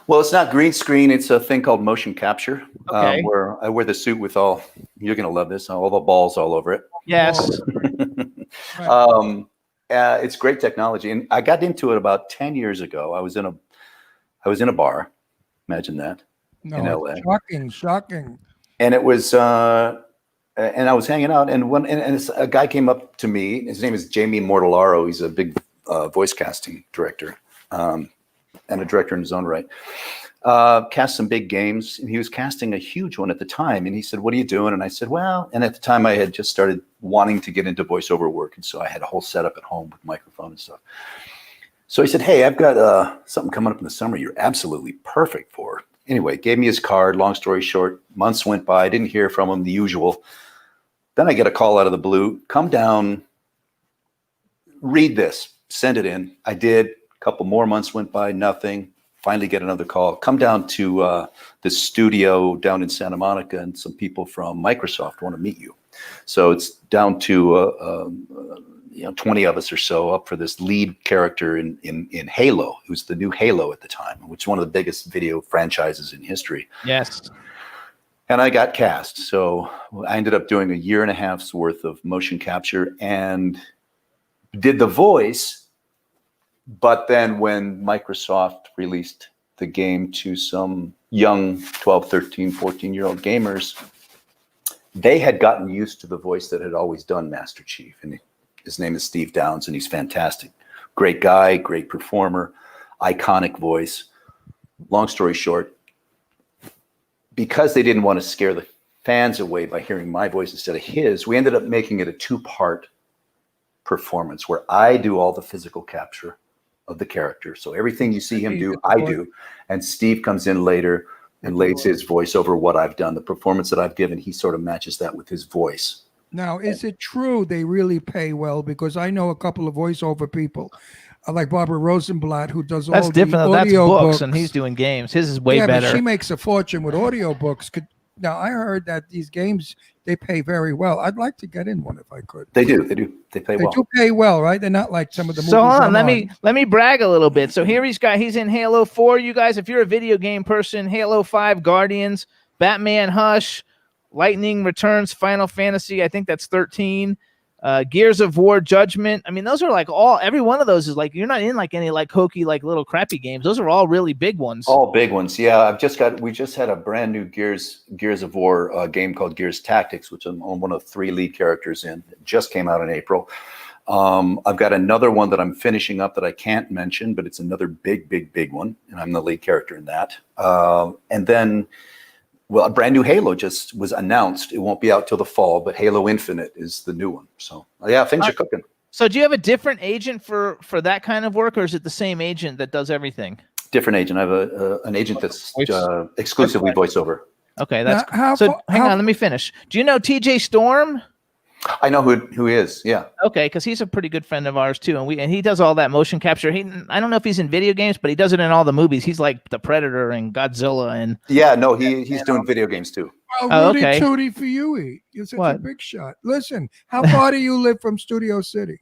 Well, it's not green screen. It's a thing called motion capture, Okay. where I wear the suit with you're going to love this, all the balls all over it. Yes. Right. It's great technology. And I got into it about 10 years ago. I was in a bar. Imagine that. No, in LA. Shocking. And it was, and I was hanging out, and a guy came up to me. His name is Jamie Mortellaro. He's a big voice casting director, and a director in his own right. Cast some big games, and he was casting a huge one at the time. And he said, "What are you doing?" And I said, "Well," and at the time I had just started wanting to get into voiceover work, and so I had a whole setup at home with microphone and stuff. So he said, "Hey, I've got something coming up in the summer you're absolutely perfect for." Anyway, gave me his card. Long story short, months went by. I didn't hear from him, the usual. Then I get a call out of the blue. "Come down, read this, send it in." I did. A couple more months went by, nothing. Finally get another call. "Come down to the studio down in Santa Monica, and some people from Microsoft want to meet you." So it's down to 20 of us or so up for this lead character in Halo. It was the new Halo at the time, which is one of the biggest video franchises in history. Yes. And I got cast. So I ended up doing a year and a half's worth of motion capture and did the voice. But then when Microsoft released the game to some young 12, 13, 14-year-old gamers, they had gotten used to the voice that had always done Master Chief. And his name is Steve Downs, and he's fantastic. Great guy, great performer, iconic voice. Long story short, because they didn't want to scare the fans away by hearing my voice instead of his, we ended up making it a 2-part performance where I do all the physical capture of the character. So everything you see him do, I do. And Steve comes in later and lays his voice over what I've done. The performance that I've given, he sort of matches that with his voice. Now, is it true they really pay well? Because I know a couple of voiceover people, like Barbara Rosenblatt, who does That's all different. the That's audio books, and he's doing games. His is way better. But she makes a fortune with audio books. Now, I heard that these games, they pay very well. I'd like to get in one if I could. They do. They pay well. They do pay well, right? They're not like some of the movies. So hold on, let me brag a little bit. So here he's in Halo 4. You guys, if you're a video game person, Halo 5, Guardians, Batman, Hush, Lightning Returns, Final Fantasy, I think that's 13. Gears of War, Judgment. I mean, those are like every one of those is like, you're not in like any like hokey, like little crappy games. Those are all really big ones. All big ones. Yeah. We just had a brand new Gears of War game called Gears Tactics, which I'm one of 3 lead characters in. It just came out in April. I've got another one that I'm finishing up that I can't mention, but it's another big one. And I'm the lead character in that. And then, well, a brand new Halo just was announced. It won't be out till the fall, but Halo Infinite is the new one. So yeah, things are cooking. So do you have a different agent for that kind of work, or is it the same agent that does everything? Different agent. I have an agent that's exclusively voiceover. Okay, that's now, hang on, let me finish. Do you know TJ Storm? I know who he is. Yeah. Okay, because he's a pretty good friend of ours too, and he does all that motion capture. I don't know if he's in video games, but he does it in all the movies. He's like the Predator and Godzilla and he's doing video games too. Well, Rudy Tooty for you. You're such a big shot. Listen, how far do you live from Studio City?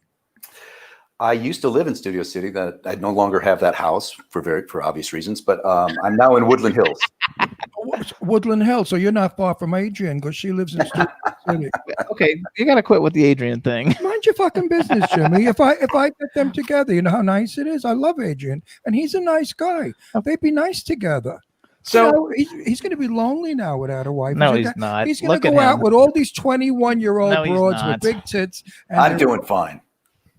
I used to live in Studio City. That I no longer have that house for obvious reasons, but I'm now in Woodland Hills. Woodland Hills. So you're not far from Adrian because she lives in Studio City. Okay, you gotta quit with the Adrian thing. Mind your fucking business, Jimmy. If I get them together, you know how nice it is. I love Adrian, and he's a nice guy. They'd be nice together. So he's going to be lonely now without a wife. No, he's not. He's going to go out with all these 21-year-old broads with big tits. And I'm doing fine.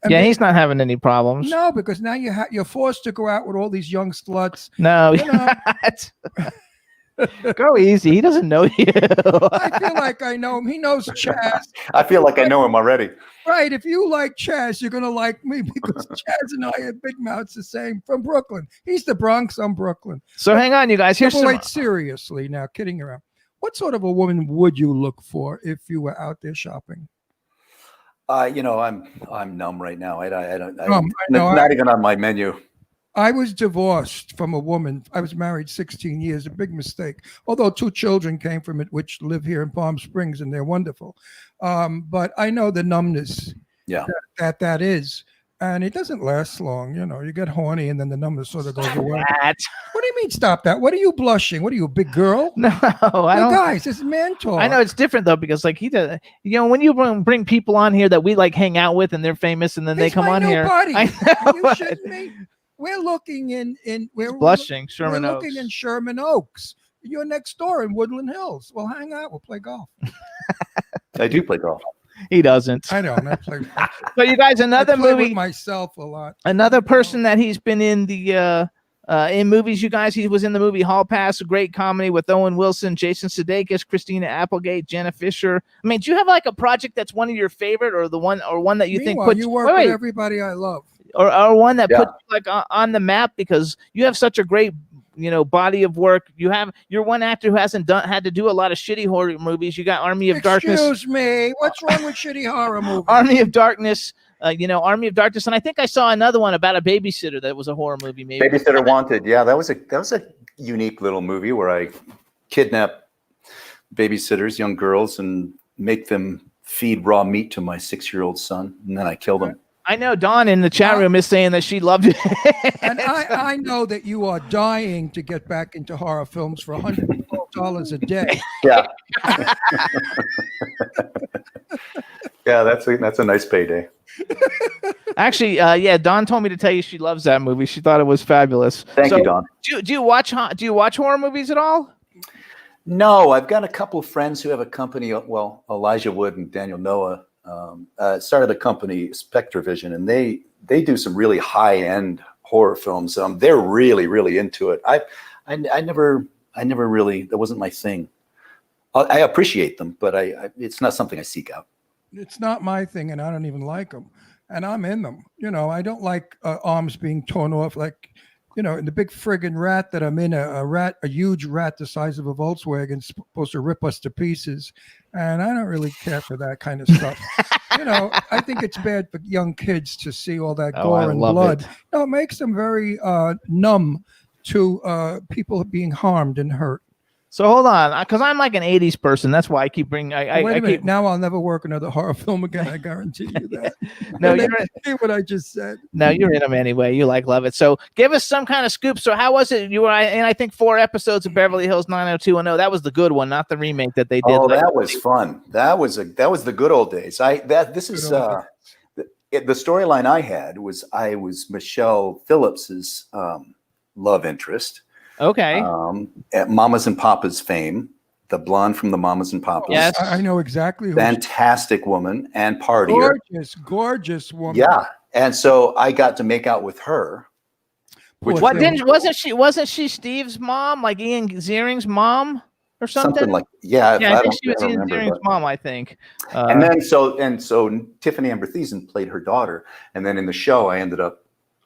Yeah, he's not having any problems. No, because now you're forced to go out with all these young sluts. No, you're not. Go easy. He doesn't know you. I feel like I know him. He knows Chaz. I feel like I know him already. Right. If you like Chaz, you're going to like me because Chaz and I have big mouths the same from Brooklyn. He's the Bronx. I'm Brooklyn. So hang on, you guys. Here's some... Wait, seriously now, kidding around. What sort of a woman would you look for if you were out there shopping? I'm numb right now. I don't. Not even on my menu. I was divorced from a woman. I was married 16 years, a big mistake. Although 2 children came from it, which live here in Palm Springs, and they're wonderful. But I know the numbness Yeah. that is. And it doesn't last long. You get horny and then the numbness sort of goes away. That. What do you mean stop that? What are you blushing? What are you, a big girl? No, I Hey, don't. guys, this is man talk. I know it's different though because like he does, when you bring people on here that we like hang out with and they're famous and then they He's come my on new here. buddy. I Are know. you shitting me? We're looking we're Blushing, Sherman We're Oaks. looking in Sherman Oaks. You're next door in Woodland Hills. We'll hang out. We'll play golf. I do play golf. He doesn't. I know. And I play golf. But you guys, another I play movie, with myself a lot. another person that he's been in the in movies. You guys, he was in the movie Hall Pass, a great comedy with Owen Wilson, Jason Sudeikis, Christina Applegate, Jenna Fisher. I mean, do you have like a project that's one of your favorite, or one that you think Meanwhile, puts you work with everybody I love. or one that Yeah. puts you, like on the map because you have such a great body of work. You're one actor who hasn't had to do a lot of shitty horror movies. You got Army of Darkness. Excuse me. What's wrong with shitty horror movies? Army of Darkness, Army of Darkness, and I think I saw another one about a babysitter that was a horror movie. Maybe Babysitter Wanted. Yeah, that was a unique little movie where I kidnap babysitters, young girls, and make them feed raw meat to my 6-year-old son, and then I kill them. I know Dawn in the chat room is saying that she loved it. And I know that you are dying to get back into horror films for $112 a day. Yeah. Yeah, that's a nice payday. Actually, Dawn told me to tell you she loves that movie. She thought it was fabulous. Thank you, Dawn. Do you watch horror movies at all? No, I've got a couple of friends who have a company. Well, Elijah Wood and Daniel Noah started a company, Spectre Vision, and they do some really high-end horror films. They're really, really into it. I never really, that wasn't my thing. I appreciate them, but it's not something I seek out. It's not my thing, and I don't even like them. And I'm in them. I don't like arms being torn off. Like, in the big friggin' rat that I'm in, a huge rat the size of a Volkswagen, supposed to rip us to pieces. And I don't really care for that kind of stuff. I think it's bad for young kids to see all that gore and blood. It makes them very numb to people being harmed and hurt. So hold on, because I'm like an 80s person. That's why I keep bringing. Wait a minute. Now I'll never work another horror film again. I guarantee you that. No, you're hear what I just said. No, you're in them anyway. You love it. So give us some kind of scoop. So how was it? You were in, I think, 4 episodes of Beverly Hills 90210. That was the good one, not the remake that they did. Oh, that was fun. That was the good old days. The storyline I had was I was Michelle Phillips's love interest. Okay. At Mamas and Papas fame, the blonde from the Mamas and Papas. Yes. I know exactly who. Fantastic woman and partier. Gorgeous woman. Yeah. And so I got to make out with her. Wasn't she Steve's mom, like Ian Ziering's mom or something? Something like I think she was Ian Ziering's mom, I think. And then so Tiffany Amber Thiessen played her daughter, and then in the show I ended up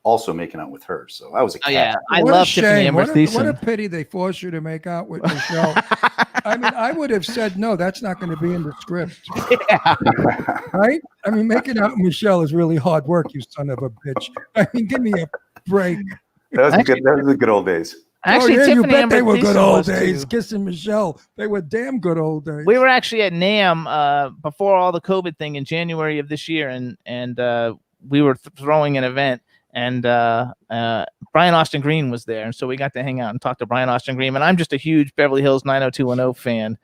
also making out with her. So I was a cat. Oh yeah, I What love a shame. Tiffany Amber Thiessen. What a pity they forced you to make out with Michelle. I mean, I would have said no. That's not going to be in the script. Yeah. Right? I mean, making out with Michelle is really hard work. You son of a bitch. I mean, give me a break. That was the good old days. Actually, you Tiffany bet Amber they were good Thiessen old was days. too. Kissing Michelle, they were damn good old days. We were actually at NAMM before all the COVID thing in January of this year, and we were throwing an event, and Brian Austin Green was there, and so we got to hang out and talk to Brian Austin Green. And I'm just a huge Beverly Hills 90210 fan,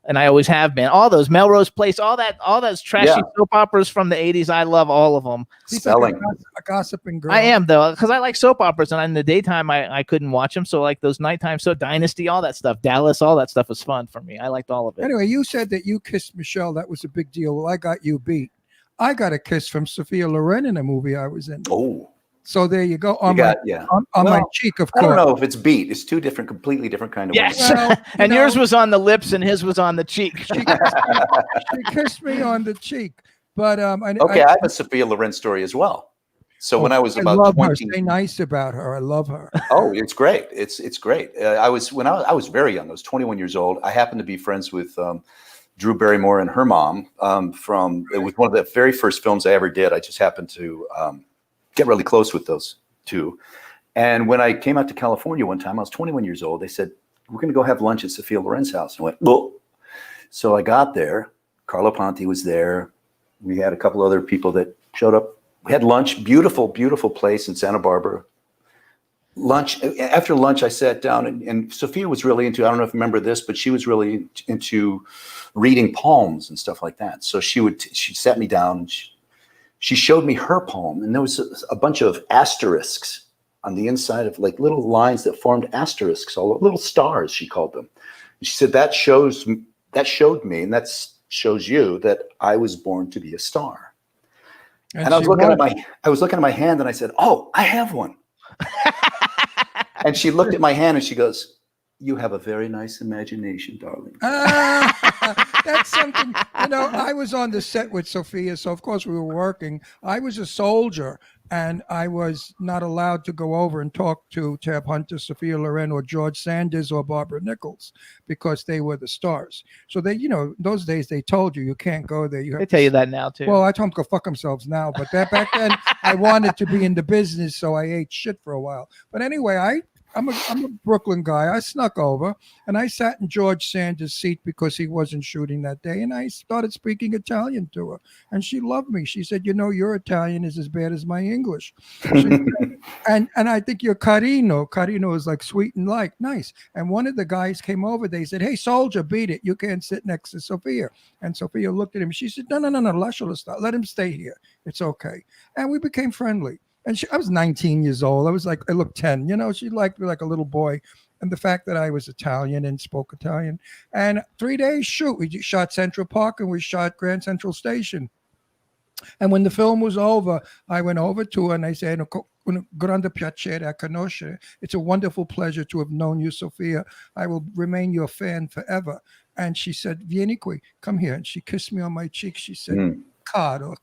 and I always have been. All those Melrose Place, all those trashy soap operas from the 80s, I love all of them. Spelling. A gossiping girl. I am, though, because I like soap operas, and in the daytime I couldn't watch them. So like those nighttime, so Dynasty, all that stuff, Dallas, all that stuff was fun for me. I liked all of it. Anyway, you said that you kissed Michelle. That was a big deal. Well, I got you beat. I got a kiss from Sophia Loren in a movie I was in. Oh. So there you go. On my cheek, of I course. don't know if it's beat. It's two completely different kind of Yes. women. Well, and yours was on the lips and his was on the cheek. She kissed me on the cheek. But I have a Sophia Loren story as well. So when I was about love 20, her. Say nice about her. I love her. Oh, it's great. It's great. I was very young. I was 21 years old. I happened to be friends with Drew Barrymore and her mom it was one of the very first films I ever did. I just happened to get really close with those too. And when I came out to California one time, I was 21 years old. They said, we're going to go have lunch at Sophia Loren's house. And I went, well, so I got there. Carlo Ponti was there. We had a couple other people that showed up. We had lunch, beautiful, beautiful place in Santa Barbara. Lunch. After lunch, I sat down and Sophia was really into, I don't know if you remember this, but she was really into reading poems and stuff like that. So she sat me down and she showed me her poem, and there was a bunch of asterisks on the inside of like little lines that formed asterisks, all little stars, she called them. And she said, that showed me, and that shows you that I was born to be a star. And I was looking at my hand and I said, oh, I have one. And she looked at my hand and she goes, you have a very nice imagination, darling. That's something, I was on the set with Sophia, so of course we were working. I was a soldier, and I was not allowed to go over and talk to Tab Hunter, Sophia Loren, or George Sanders, or Barbara Nichols, because they were the stars. So they, those days they told you can't go there. They tell you that now too. Well, I told them to go fuck themselves now, but back then I wanted to be in the business, so I ate shit for a while. But anyway, I'm a Brooklyn guy. I snuck over and I sat in George Sanders' seat because he wasn't shooting that day. And I started speaking Italian to her. And she loved me. She said, your Italian is as bad as my English. And I think you're carino. Carino is like sweet and like nice. And one of the guys came over. They said, hey, soldier, beat it. You can't sit next to Sophia. And Sophia looked at him. She said, no, let him stay here. It's okay. And we became friendly. And I was 19 years old. I looked 10. She liked me like a little boy. And the fact that I was Italian and spoke Italian. And 3 days shoot. We shot Central Park and we shot Grand Central Station. And when the film was over, I went over to her and I said, grande piacere a conoscere. It's a wonderful pleasure to have known you, Sophia. I will remain your fan forever. And she said, vieni qui, come here. And she kissed me on my cheek. She said, Caro,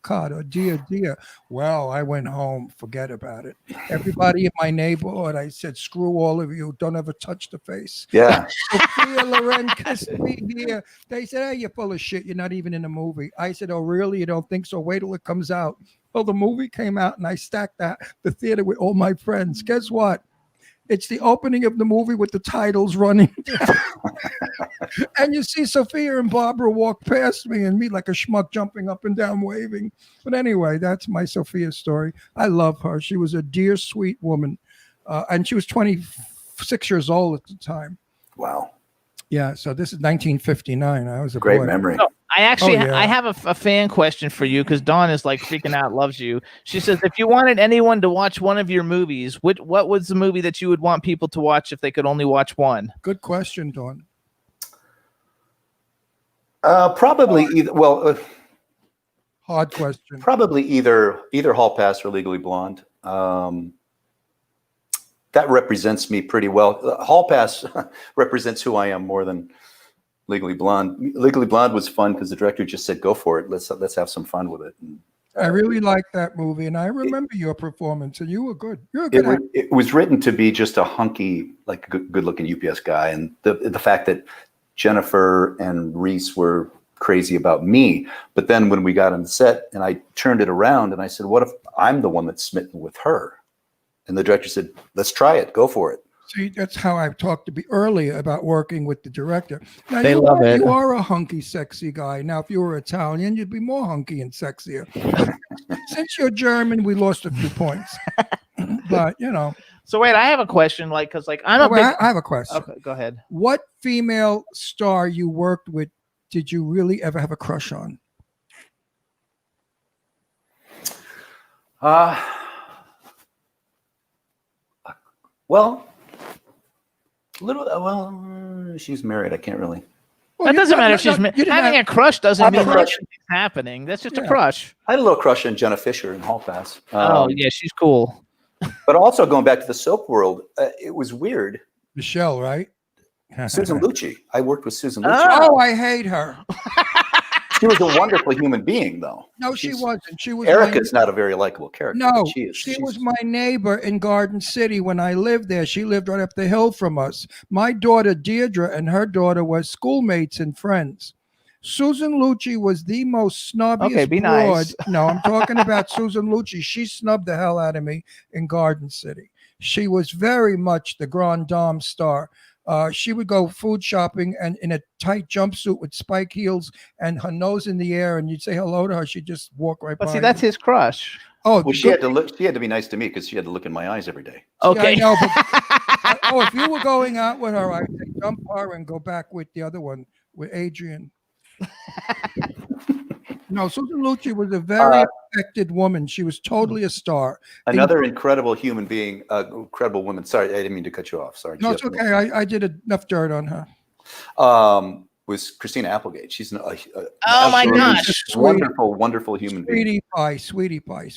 dear. Well, I went home, forget about it. Everybody in my neighborhood, I said, screw all of you, don't ever touch the face. Yeah. Sophia Loren kissed me here. They said, hey, you're full of shit, you're not even in the movie. I said, oh, really? You don't think so? Wait till it comes out. Well, the movie came out and I stacked the theater with all my friends. Guess what? It's the opening of the movie with the titles running down. And you see Sophia and Barbara walk past me and me like a schmuck jumping up and down waving. But anyway, that's my Sophia story. I love her. She was a dear, sweet woman. And she was 26 years old at the time. Wow. Yeah, so this is 1959. I was a great boy. memory. Oh, I actually yeah. I have a fan question for you because Dawn is like freaking out, loves you. She says, if you wanted anyone to watch one of your movies, what was the movie that you would want people to watch if they could only watch one? Good question, Dawn. Probably either. Well, hard question. Probably either Hall Pass or Legally Blonde. That represents me pretty well. Hall Pass represents who I am more than Legally Blonde. Legally Blonde was fun because the director just said, "Go for it. Let's have some fun with it." And, I really liked that movie, and I remember your performance, and you were good. You're a good actor. It was written to be just a hunky, like good-looking UPS guy, and the fact that Jennifer and Reese were crazy about me. But then when we got on the set, and I turned it around, and I said, "What if I'm the one that's smitten with her?" And the director said, "Let's try it. Go for it." See, that's how I've talked to be earlier about working with the director. Now, They love it. You are a hunky, sexy guy. Now, if you were Italian, you'd be more hunky and sexier. Since you're German, we lost a few points. But, So wait, I have a question, because I have a question. Okay, go ahead. What female star you worked with did you really ever have a crush on? Well, she's married. I can't really. Well, That doesn't matter if she's having a crush doesn't Have a mean that crush. it's happening. That's just a Yeah. crush. I had a little crush on Jenna Fisher in Hall Pass. Oh yeah, she's cool. But also going back to the soap world, it was weird. Michelle, right? Susan Lucci. I worked with Susan Lucci. Oh, I hate her. She was a wonderful human being, though. No, she wasn't. She was Erica's not a very likable character. No, but she is. she She's- was my neighbor in Garden City when I lived there. She lived right up the hill from us. My daughter Deirdre and her daughter were schoolmates and friends. Susan Lucci was the most snobbiest Okay, be broad. nice. No, I'm talking about Susan Lucci. She snubbed the hell out of me in Garden City. She was very much the grande dame star. She would go food shopping and in a tight jumpsuit with spike heels and her nose in the air, and you'd say hello to her. She'd just walk right But by. see, that's his crush. Oh, Well, she had to look. She had to be nice to me because she had to look in my eyes every day. Okay. I know, but if you were going out with her, I'd say dump her and go back with the other one, with Adrian. No, Susan Lucci was a very affected woman. She was totally a star. Another incredible human being, incredible woman. Sorry, I didn't mean to cut you off. Sorry. No, it's okay. I did enough dirt on her. Was Christina Applegate. She's Oh my absolutely gosh. wonderful, wonderful human being. Sweetie pie.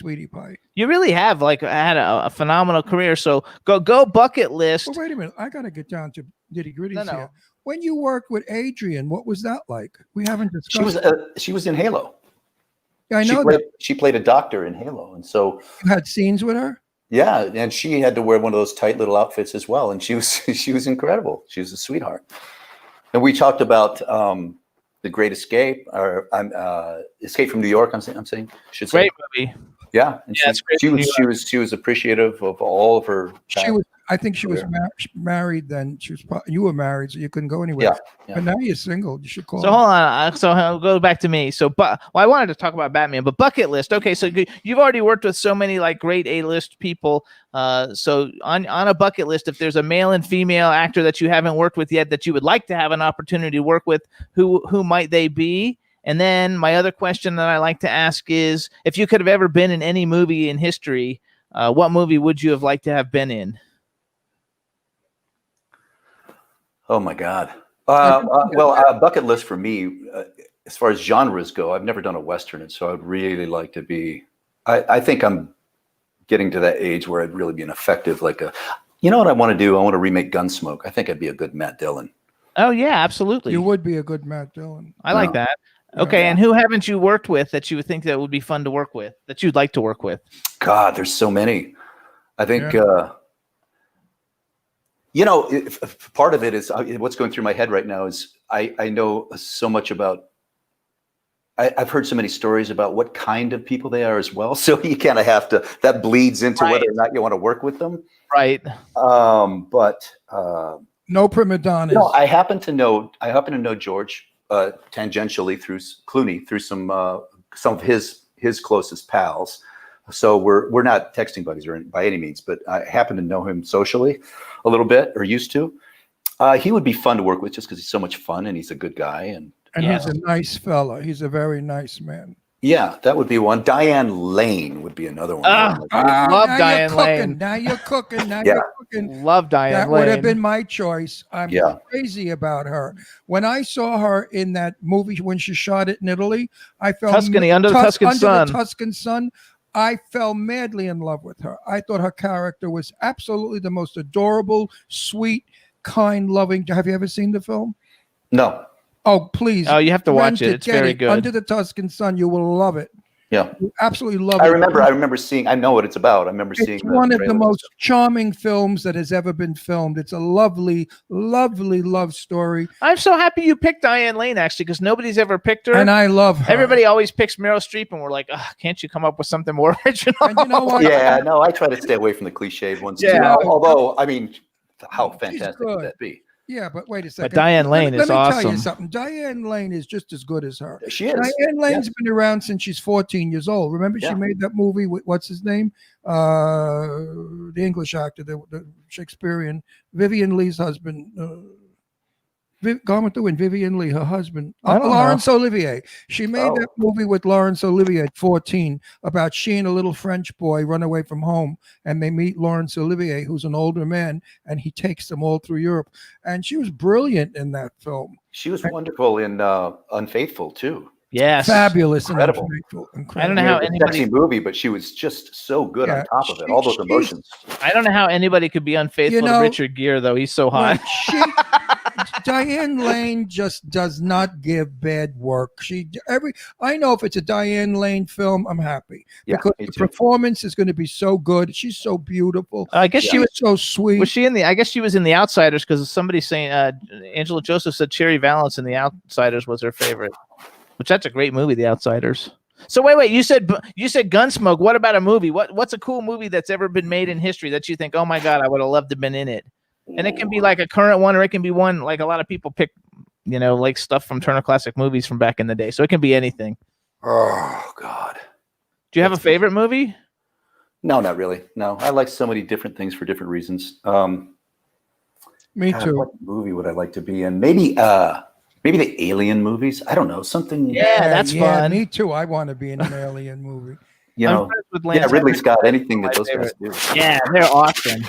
You really have had a phenomenal career. So go bucket list. Well, wait a minute. I got to get down to nitty gritties No. here. When you worked with Adrian, what was that like? We haven't discussed. She was in Halo. Yeah, I know that. She played a doctor in Halo, and so You had scenes with her. yeah, and she had to wear one of those tight little outfits as well, and she was incredible. She was a sweetheart. And we talked about The Great Escape, or Escape from New York. I'm saying, should say. Great movie. Yeah, and Yeah, it's great she was appreciative of all of her. I think she was married then. You were married, so you couldn't go anywhere. Yeah. But now you're single. You should call. So hold on. So I'll go back to me. So, I wanted to talk about Batman, but bucket list. Okay, so you've already worked with so many like great A-list people. So on a bucket list, if there's a male and female actor that you haven't worked with yet that you would like to have an opportunity to work with, who might they be? And then my other question that I like to ask is, if you could have ever been in any movie in history, what movie would you have liked to have been in? Oh my God. Well, bucket list for me, as far as genres go, I've never done a Western, and so I'd really like to be. I think I'm getting to that age where I'd really be an effective, you know what I want to do? I want to remake Gunsmoke. I think I'd be a good Matt Dillon. Oh yeah, absolutely. You would be a good Matt Dillon. I like that. Okay, and who haven't you worked with that you would think that would be fun to work with, that you'd like to work with? God, there's so many. I think, if part of it is what's going through my head right now is I know so much about, I've heard so many stories about what kind of people they are as well. So you kind of have to, that bleeds into whether or not you want to work with them. Right. No prima donnas. No, I happen to know George tangentially through Clooney, through some of his closest pals. So we're not texting buddies or by any means, but I happen to know him socially a little bit, or used to. He would be fun to work with just because he's so much fun and he's a good guy. And he's a nice fella. He's a very nice man. Yeah, that would be one. Diane Lane would be another one. I love Diane Lane. Now you're cooking. Love Diane Lane. That would have been my choice. I'm crazy about her. When I saw her in that movie when she shot it in Italy, I felt Tuscany, Under the Tuscan Sun. I fell madly in love with her. I thought her character was absolutely the most adorable, sweet, kind, loving. Have you ever seen the film? No. Oh, please. Oh, you have to watch it. It's very good. Under the Tuscan Sun. You will love it. Yeah. You absolutely love it. I remember seeing, I know what it's about. I remember seeing It's one of the most charming films that has ever been filmed. It's a lovely, lovely love story. I'm so happy you picked Diane Lane, actually, because nobody's ever picked her. And I love her. Everybody always picks Meryl Streep, and we're like, can't you come up with something more original? And you know what? Yeah, no, I try to stay away from the cliched ones too. Although, I mean, how fantastic would that be? Yeah, but wait a second. But Diane Lane is awesome. Let me tell you something. Diane Lane is just as good as her. She is. Diane Lane's been around since she's 14 years old. Remember, she made that movie with, what's his name? The English actor, the Shakespearean, Vivian Lee's husband. Gone with the Wind, Vivian Lee, her husband, Laurence Olivier. She made that movie with Laurence Olivier at 14 about she and a little French boy run away from home, and they meet Laurence Olivier, who's an older man, and he takes them all through Europe. And she was brilliant in that film. She was wonderful in Unfaithful too. Yes, fabulous, incredible. I don't know how anybody. Sexy movie, but she was just so good on top of it. All those emotions. I don't know how anybody could be unfaithful to Richard Gere, though. He's so hot. Diane Lane just does not give bad work. I know if it's a Diane Lane film, I'm happy Yeah, because me the too. performance is going to be so good. She's so beautiful. I guess she She's was. so sweet. Was she in the? I guess she was in The Outsiders because somebody's saying Angela Joseph said Cherry Valance in The Outsiders was her favorite, which that's a great movie, The Outsiders. So wait, you said Gunsmoke. What about a movie? What's a cool movie that's ever been made in history that you think, oh my god, I would have loved to have been in it? And it can be like a current one, or it can be one like a lot of people pick, like stuff from Turner Classic Movies from back in the day. So it can be anything. Oh God. Do you have a favorite movie? No, not really. No, I like so many different things for different reasons. Me God, too. what movie would I like to be in? Maybe the Alien movies. I don't know, something. Yeah, that's fun. Me too. I want to be in an alien movie. You I'm know, friends with Lance Ridley Henriksen. Scott. Anything that My those guys favorite. do. Yeah, they're awesome.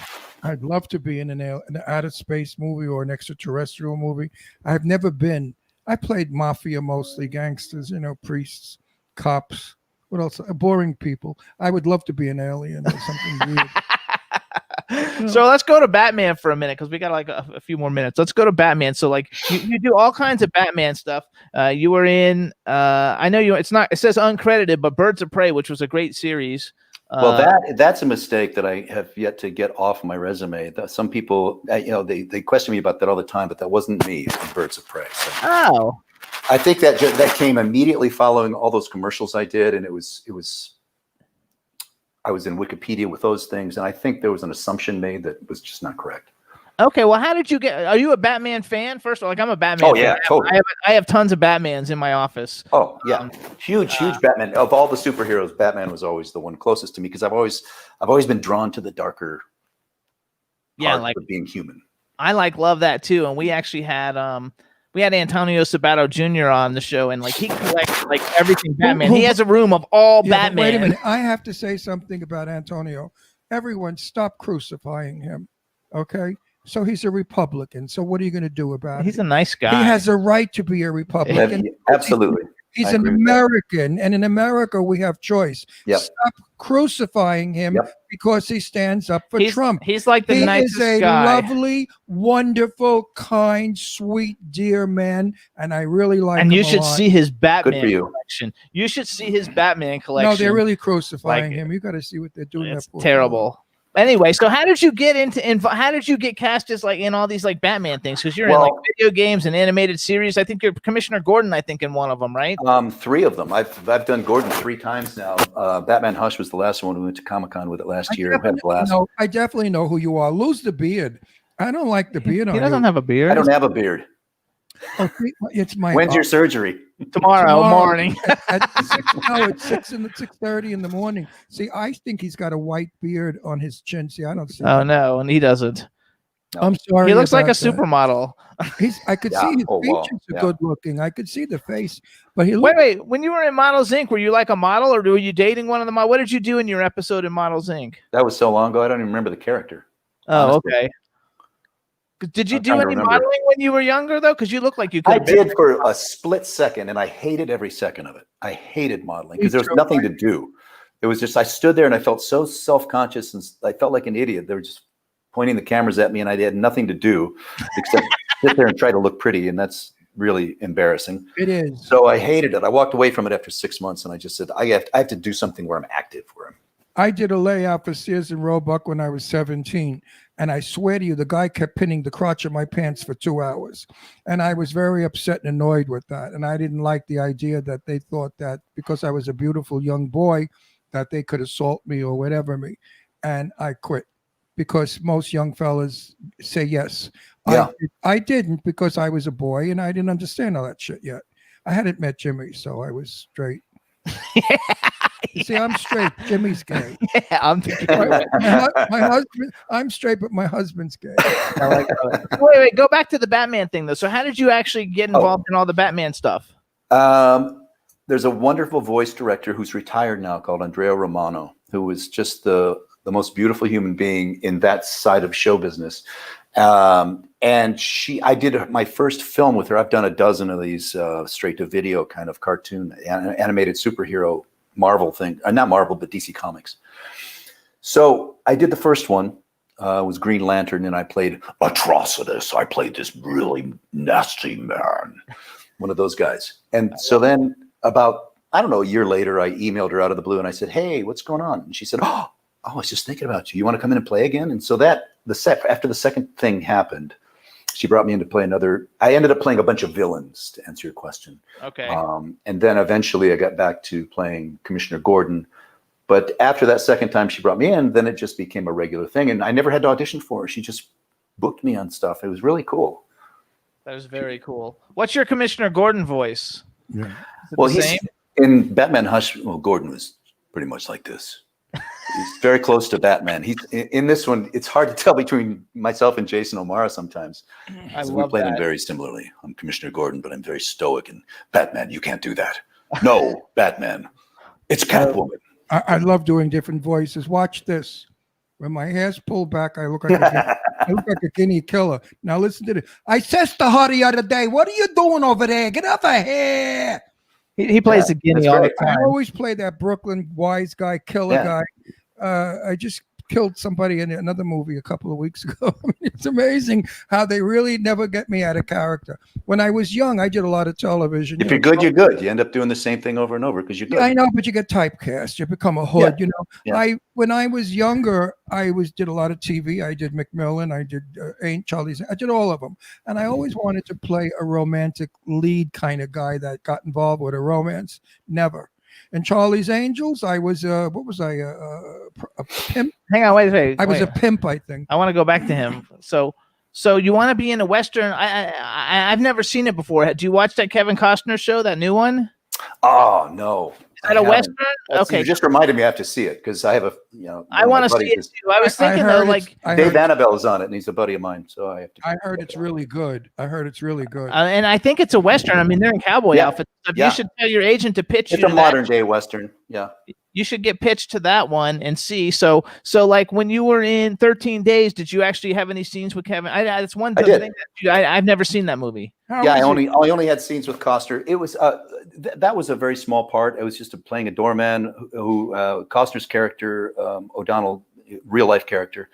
I'd love to be in an outer space movie or an extraterrestrial movie. I've never been. I played mafia mostly, gangsters, priests, cops. What else? Boring people. I would love to be an alien or something weird. So let's go to Batman for a minute because we got like a few more minutes. Let's go to Batman. So like you do all kinds of Batman stuff. You were in I know it says uncredited, but Birds of Prey, which was a great series. Well, that's a mistake that I have yet to get off my resume. Some people, they question me about that all the time, but that wasn't me in Birds of Prey. So. Oh, I think that came immediately following all those commercials I did, and it was. I was in Wikipedia with those things, and I think there was an assumption made that was just not correct. okay. Well, how did you get? Are you a Batman fan? First of all, like I'm a Batman. Oh fan. yeah, totally. I have tons of Batmans in my office. Oh yeah, huge Batman. Of all the superheroes, Batman was always the one closest to me because I've always been drawn to the darker. Yeah, part of being human. I love that too. And we actually had Antonio Sabato Jr. on the show, and like he collects like everything Batman. He has a room of all Batman. Wait a minute. I have to say something about Antonio. Everyone stop crucifying him. Okay? So he's a Republican. So what are you going to do about it? He's a nice guy. He has a right to be a Republican. Absolutely. He's an American, and in America we have choice. Yep. Stop crucifying him because he stands up for Trump. He's like the nicest He is a guy. lovely, wonderful, kind, sweet, dear man, and I really like him. And you a should lot. see his Batman Good for you. collection. You should see his Batman collection. No, they're really crucifying Like, him. You got to see what they're doing. It's that for. terrible. Anyway, so how did you get how did you get cast as like in all these like Batman things? Because you're in like video games and animated series. I think you're Commissioner Gordon, I think, in one of them, right? 3 of them. I've done Gordon 3 times now. Batman Hush was the last one. We went to Comic-Con with it last year. Had a blast. I definitely know who you are. Lose the beard. I don't like the beard. He doesn't have a beard. I don't have a beard. Oh, it's my. When's your surgery? Tomorrow morning. At 6:30 in the morning. See, I think he's got a white beard on his chin. See, I don't see. Oh no, and he doesn't. I'm sorry. He looks like a about that. supermodel. I could see his features are good looking. I could see the face, but he looked. Wait. When you were in Models Inc., were you like a model, or were you dating one of the models? What did you do in your episode in Models Inc.? That was so long ago. I don't even remember the character. Oh, honestly. okay. Did you do any modeling when you were younger, though? Because you look like you could. I did for a split second, and I hated every second of it. I hated modeling because there was nothing to do. It was just I stood there and I felt so self-conscious, and I felt like an idiot. They were just pointing the cameras at me, and I had nothing to do except sit there and try to look pretty, and that's really embarrassing. It is. So I hated it. I walked away from it after 6 months, and I just said, I have to do something where I'm active for him. I did a layout for Sears and Roebuck when I was 17. And I swear to you, the guy kept pinning the crotch of my pants for 2 hours. And I was very upset and annoyed with that. And I didn't like the idea that they thought that because I was a beautiful young boy, that they could assault me or whatever me. And I quit because most young fellas say yes. Yeah. I didn't because I was a boy and I didn't understand all that shit yet. I hadn't met Jimmy, so I was straight. You see, I'm straight. Jimmy's gay. Yeah, I'm my husband. I'm straight, but my husband's gay. I like that. Wait. Go back to the Batman thing, though. So, how did you actually get involved in all the Batman stuff? There's a wonderful voice director who's retired now called Andrea Romano, who is just the most beautiful human being in that side of show business. And I did my first film with her. I've done a dozen of these straight to video kind of cartoon animated superhero Marvel thing, not Marvel, but DC Comics. So I did the first one, was Green Lantern, and I played Atrocitus. I played this really nasty man, one of those guys. And so then about, I don't know, a year later, I emailed her out of the blue and I said, hey, what's going on? And she said, oh, I was just thinking about you. You want to come in and play again? And so after the second thing happened, she brought me in to play another. I ended up playing a bunch of villains, to answer your question. Okay. And then eventually I got back to playing Commissioner Gordon. But after that second time she brought me in, then it just became a regular thing. And I never had to audition for her. She just booked me on stuff. It was really cool. That was very cool. What's your Commissioner Gordon voice? Yeah. Well, the he's same? in Batman Hush. Well, Gordon was pretty much like this. He's very close to Batman. He's in this one. It's hard to tell between myself and Jason O'Mara sometimes. I We love played him that. very similarly. I'm Commissioner Gordon, but I'm very stoic. And Batman, you can't do that. No, Batman. It's Catwoman. I love doing different voices. Watch this. When my hair's pulled back, I look like a guinea killer. Now listen to this. I says to her the other day, "What are you doing over there? Get over here!" He plays the guinea that's all the great. I time. always play that Brooklyn wise guy, killer guy. I just killed somebody in another movie a couple of weeks ago. It's amazing how they really never get me out of character. When I was young, I did a lot of television. If you're good, you're good. You end up doing the same thing over and over because you're good. Yeah, I know, but you get typecast. You become a hood. Yeah. You know, Yeah. When I was younger, I did a lot of TV. I did Macmillan. I did Aunt Charlie's. I did all of them, and I always wanted to play a romantic lead kind of guy that got involved with a romance. Never. In Charlie's Angels, I was what was I? A pimp. Hang on, wait. I was a wait. pimp, I think. I want to go back to him. So you want to be in a Western? I've never seen it before. Do you watch that Kevin Costner show, that new one? Oh no. Is that a Western? Okay. You just reminded me I have to see it because I have I want to see it too. I was thinking though, like, Dave Annabelle is on it and he's a buddy of mine, so I have to. I heard it's really good. and I think it's a Western. I mean, they're in cowboy outfits. So Yeah. You should tell your agent to pitch It's you a to modern that. day Western. Yeah. You should get pitched to that one and see. So like when you were in 13 Days, did you actually have any scenes with Kevin? It's one I did. thing that I've never seen that movie. I only had scenes with Costner. It was that was a very small part. I was just playing a doorman who Costner's character, O'Donnell, real life character,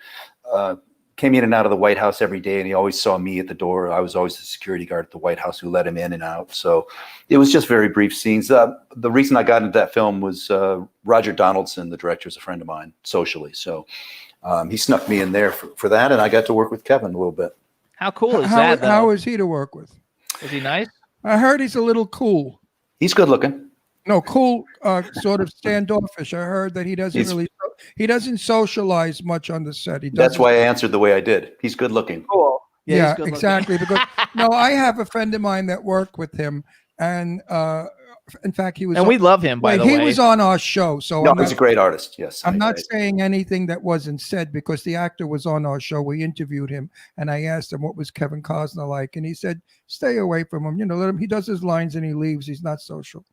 came in and out of the White House every day, and he always saw me at the door. I was always the security guard at the White House who let him in and out. So it was just very brief scenes. The reason I got into that film was Roger Donaldson, the director, is a friend of mine socially. So he snuck me in there for that, and I got to work with Kevin a little bit. How cool is that? Though? How is he to work with? Was he nice? I heard he's a little cool. He's good looking. No, cool, sort of standoffish. I heard that he doesn't socialize much on the set. That's why I answered the way I did. He's good looking. Cool. Yeah, he's good exactly. Because no, I have a friend of mine that worked with him, and in fact, he was. And we love him, by the way. He was on our show, so No, he's a great artist. Yes, I'm not saying anything that wasn't said because the actor was on our show. We interviewed him, and I asked him what was Kevin Costner like, and he said, "Stay away from him. You know, let him. He does his lines and he leaves. He's not social."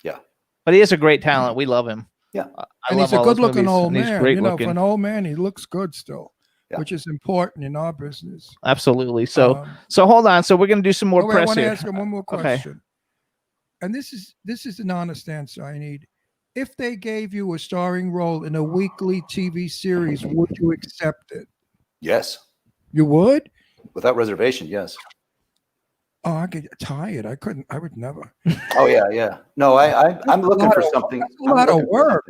Yeah, but he is a great talent. We love him. Yeah, and he's a good-looking old man. Great you know, looking. for an old man, he looks good still, yeah. which is important in our business. Absolutely. So hold on. So we're gonna do some more I press want to here. ask him one more question. And this is an honest answer I need. If they gave you a starring role in a weekly TV series, would you accept it? Yes. You would? Without reservation, yes. Oh, I get tired. I would never. Oh yeah. No, I'm looking for something. That's a lot of work.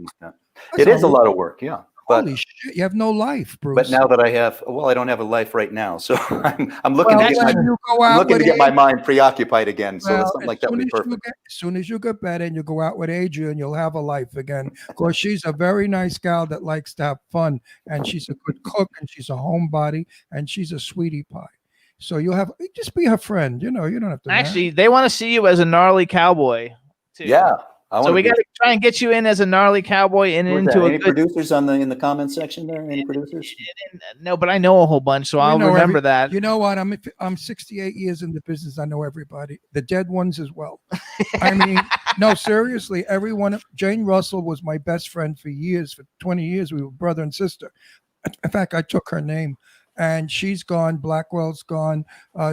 It is a lot of work, yeah. But, holy shit, you have no life, Bruce. But now that I have, I don't have a life right now, so I'm looking Well, to get my mind preoccupied again. So something like that would be perfect. As soon as you get better and you go out with Adrian, you'll have a life again. Because she's a very nice gal that likes to have fun, and she's a good cook, and she's a homebody, and she's a sweetie pie. So just be her friend. You know, you don't have to. Actually, they want to see you as a gnarly cowboy too. Yeah. So we got to try and get you in as a gnarly cowboy and into any producers in the comment section there? Any producers? No, but I know a whole bunch, so I'll remember that. You know what? I'm 68 years in the business. I know everybody, the dead ones as well. I mean, no, seriously, everyone. Jane Russell was my best friend for years. For 20 years, we were brother and sister. In fact, I took her name. And she's gone. Blackwell's gone.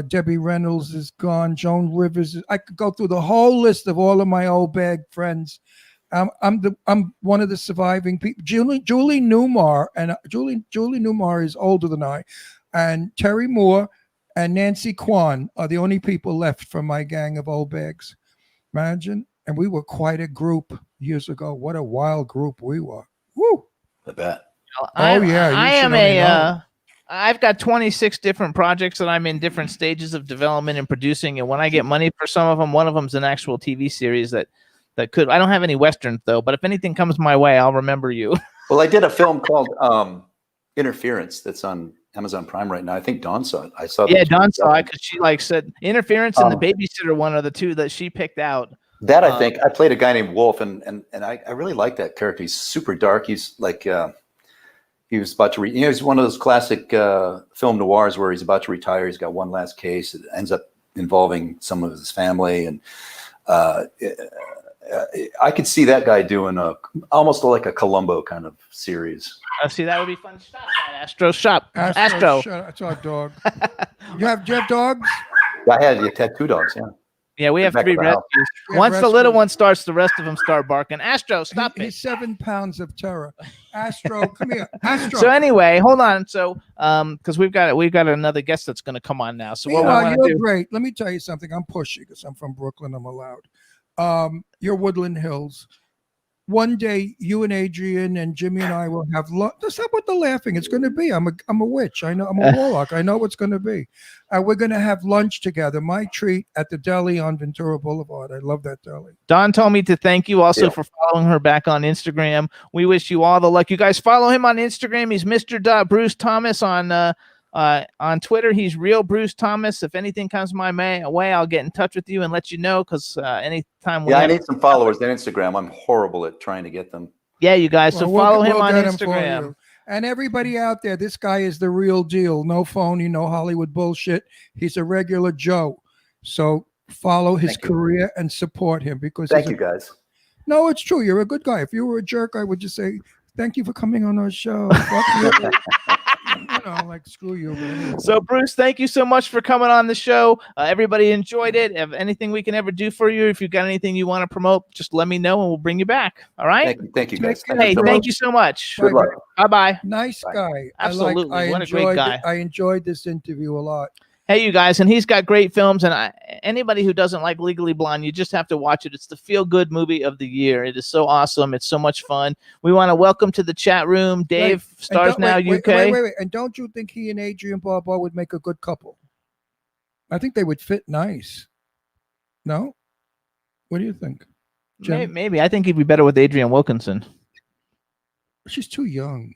Debbie Reynolds is gone. Joan Rivers. I could go through the whole list of all of my old bag friends. I'm one of the surviving people. Julie Newmar and Julie Newmar is older than I, and Terry Moore and Nancy Kwan are the only people left from my gang of old bags. Imagine, and we were quite a group years ago. What a wild group we were. Woo! I bet. Oh yeah, I you am should only know. I've got 26 different projects that I'm in different stages of development and producing. And when I get money for some of them, one of them's an actual TV series that could. I don't have any westerns though, but if anything comes my way, I'll remember you. Well, I did a film called Interference that's on Amazon Prime right now. I think Dawn saw it. I saw. Yeah, Dawn saw it because she said Interference and The Babysitter one are the two that she picked out. That I think I played a guy named Wolf, and I really like that character. He's super dark. He's like he was about to he's one of those classic film noirs where he's about to retire. He's got one last case. It ends up involving some of his family, and I could see that guy doing almost like a Columbo kind of series. See, that would be fun. Stop that, Astro. Shop. Astro. That's our dog. Do you have dogs? I had you had 2 dogs. Yeah. Yeah, we have Back 3 at the house. rescues. Once the little one starts, the rest of them start barking. Astro, stop it. He's 7 pounds of terror. Astro, come here. Astro. So anyway, hold on. So because we've got another guest that's going to come on now. So what I want to you're do? great. Let me tell you something. I'm pushy because I'm from Brooklyn. I'm allowed. You're Woodland Hills. One day, you and Adrian and Jimmy and I will have lunch. Stop with the laughing. It's going to be. I'm a witch. I know. I'm a warlock. I know what's going to be. We're going to have lunch together. My treat at the deli on Ventura Boulevard. I love that deli. Don told me to thank you also for following her back on Instagram. We wish you all the luck. You guys follow him on Instagram. He's Mr. Bruce Thomas on Twitter. He's Real Bruce Thomas. If anything comes my way, I'll get in touch with you and let you know. Because anytime I need some followers on Instagram. I'm horrible at trying to get them. Yeah, you guys. So follow him on Instagram. And everybody out there, this guy is the real deal. No phony, no Hollywood bullshit. He's a regular Joe. So follow his career and support him because. Thank you, guys. No, it's true. You're a good guy. If you were a jerk, I would just say thank you for coming on our show. Fuck you. Screw you. Anyway. So, Bruce, thank you so much for coming on the show. Everybody enjoyed it. If anything we can ever do for you, if you've got anything you want to promote, just let me know and we'll bring you back. All right? Thank you guys. Thank you so much. Good luck. Bye-bye. Nice guy. Absolutely. What a great guy. I enjoyed this interview a lot. Hey, you guys, and he's got great films. And anybody who doesn't like Legally Blonde, you just have to watch it. It's the feel-good movie of the year. It is so awesome. It's so much fun. We want to welcome to the chat room Dave, Stars Now UK. Wait. And don't you think he and Adrian Barbeau would make a good couple? I think they would fit nice. No? What do you think? Jim? Maybe. I think he'd be better with Adrian Wilkinson. She's too young.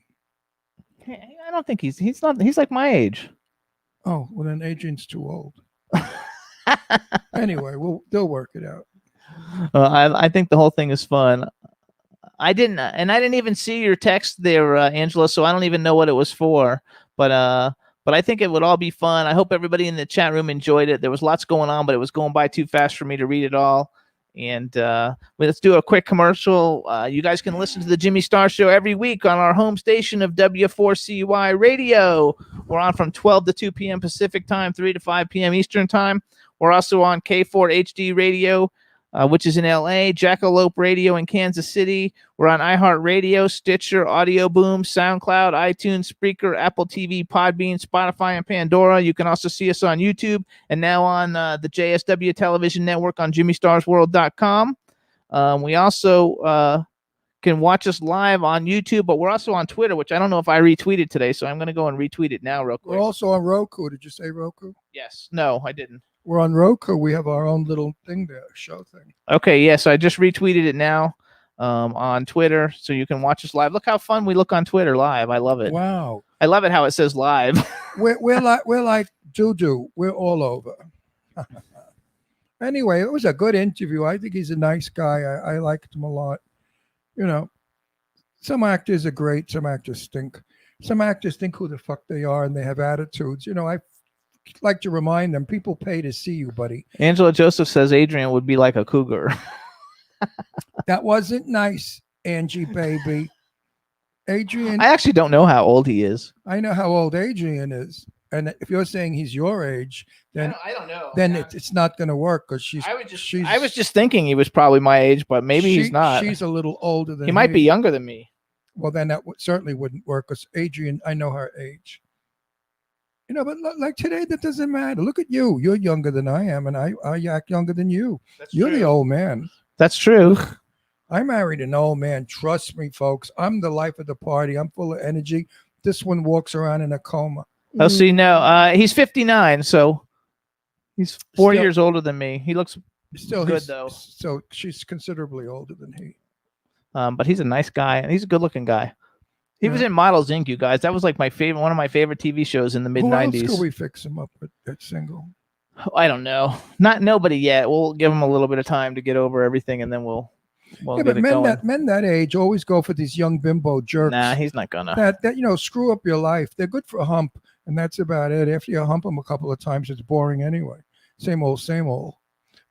I don't think he's like my age. Oh, well then Adrian's too old. Anyway, they'll work it out. I think the whole thing is fun. I didn't even see your text there, Angela, so I don't even know what it was for. But I think it would all be fun. I hope everybody in the chat room enjoyed it. There was lots going on, but it was going by too fast for me to read it all. And let's do a quick commercial. You guys can listen to the Jimmy Star Show every week on our home station of W4CY Radio. We're on from 12 to 2 p.m. Pacific time, 3 to 5 p.m. Eastern time. We're also on K4 HD Radio, which is in LA, Jackalope Radio in Kansas City. We're on iHeartRadio, Stitcher, Audio Boom, SoundCloud, iTunes, Spreaker, Apple TV, Podbean, Spotify, and Pandora. You can also see us on YouTube and now on the JSW Television Network on JimmyStarsWorld.com. We also can watch us live on YouTube, but we're also on Twitter, which I don't know if I retweeted today, so I'm going to go and retweet it now real quick. We're also on Roku. Did you say Roku? Yes. No, I didn't. We're on Roku. We have our own little thing there, show thing. Okay, yes, I just retweeted it now on Twitter, so you can watch us live. Look how fun we look on Twitter live. I love it. Wow. I love it how it says live. we're like Doo-Doo. We're all over. Anyway, it was a good interview. I think he's a nice guy. I liked him a lot. You know, some actors are great. Some actors stink. Some actors think who the fuck they are and they have attitudes. You know, I like to remind them, people pay to see you, buddy. Angela Joseph says Adrian would be like a cougar. That wasn't nice, Angie, baby. Adrian. I actually don't know how old he is. I know how old Adrian is. And if you're saying he's your age, then I don't know. then it's not going to work because she's. I was just thinking he was probably my age, but maybe he's not. She's a little older than He might be younger than me. Well, then that certainly wouldn't work because Adrian, I know her age. You know, but like today, that doesn't matter. Look at you. You're younger than I am, and I act younger than you. You're the old man. That's true. I married an old man. Trust me, folks. I'm the life of the party. I'm full of energy. This one walks around in a coma. Oh, see, no, he's 59, so he's 4 Still- years older than me. He looks Still good, though. So she's considerably older than he. but he's a nice guy, and he's a good-looking guy. He was Yeah. in Models Inc., you guys. That was like one of my favorite TV shows in the Who else mid-90s. could we fix him up at single? I don't know. Not nobody yet. We'll give him a little bit of time to get over everything, and then we'll Yeah, get but it men going. men that age always go for these young bimbo jerks. Nah, he's not gonna. that screw up your life. They're good for a hump, and that's about it. After you hump them a couple of times, it's boring anyway. Same old, same old.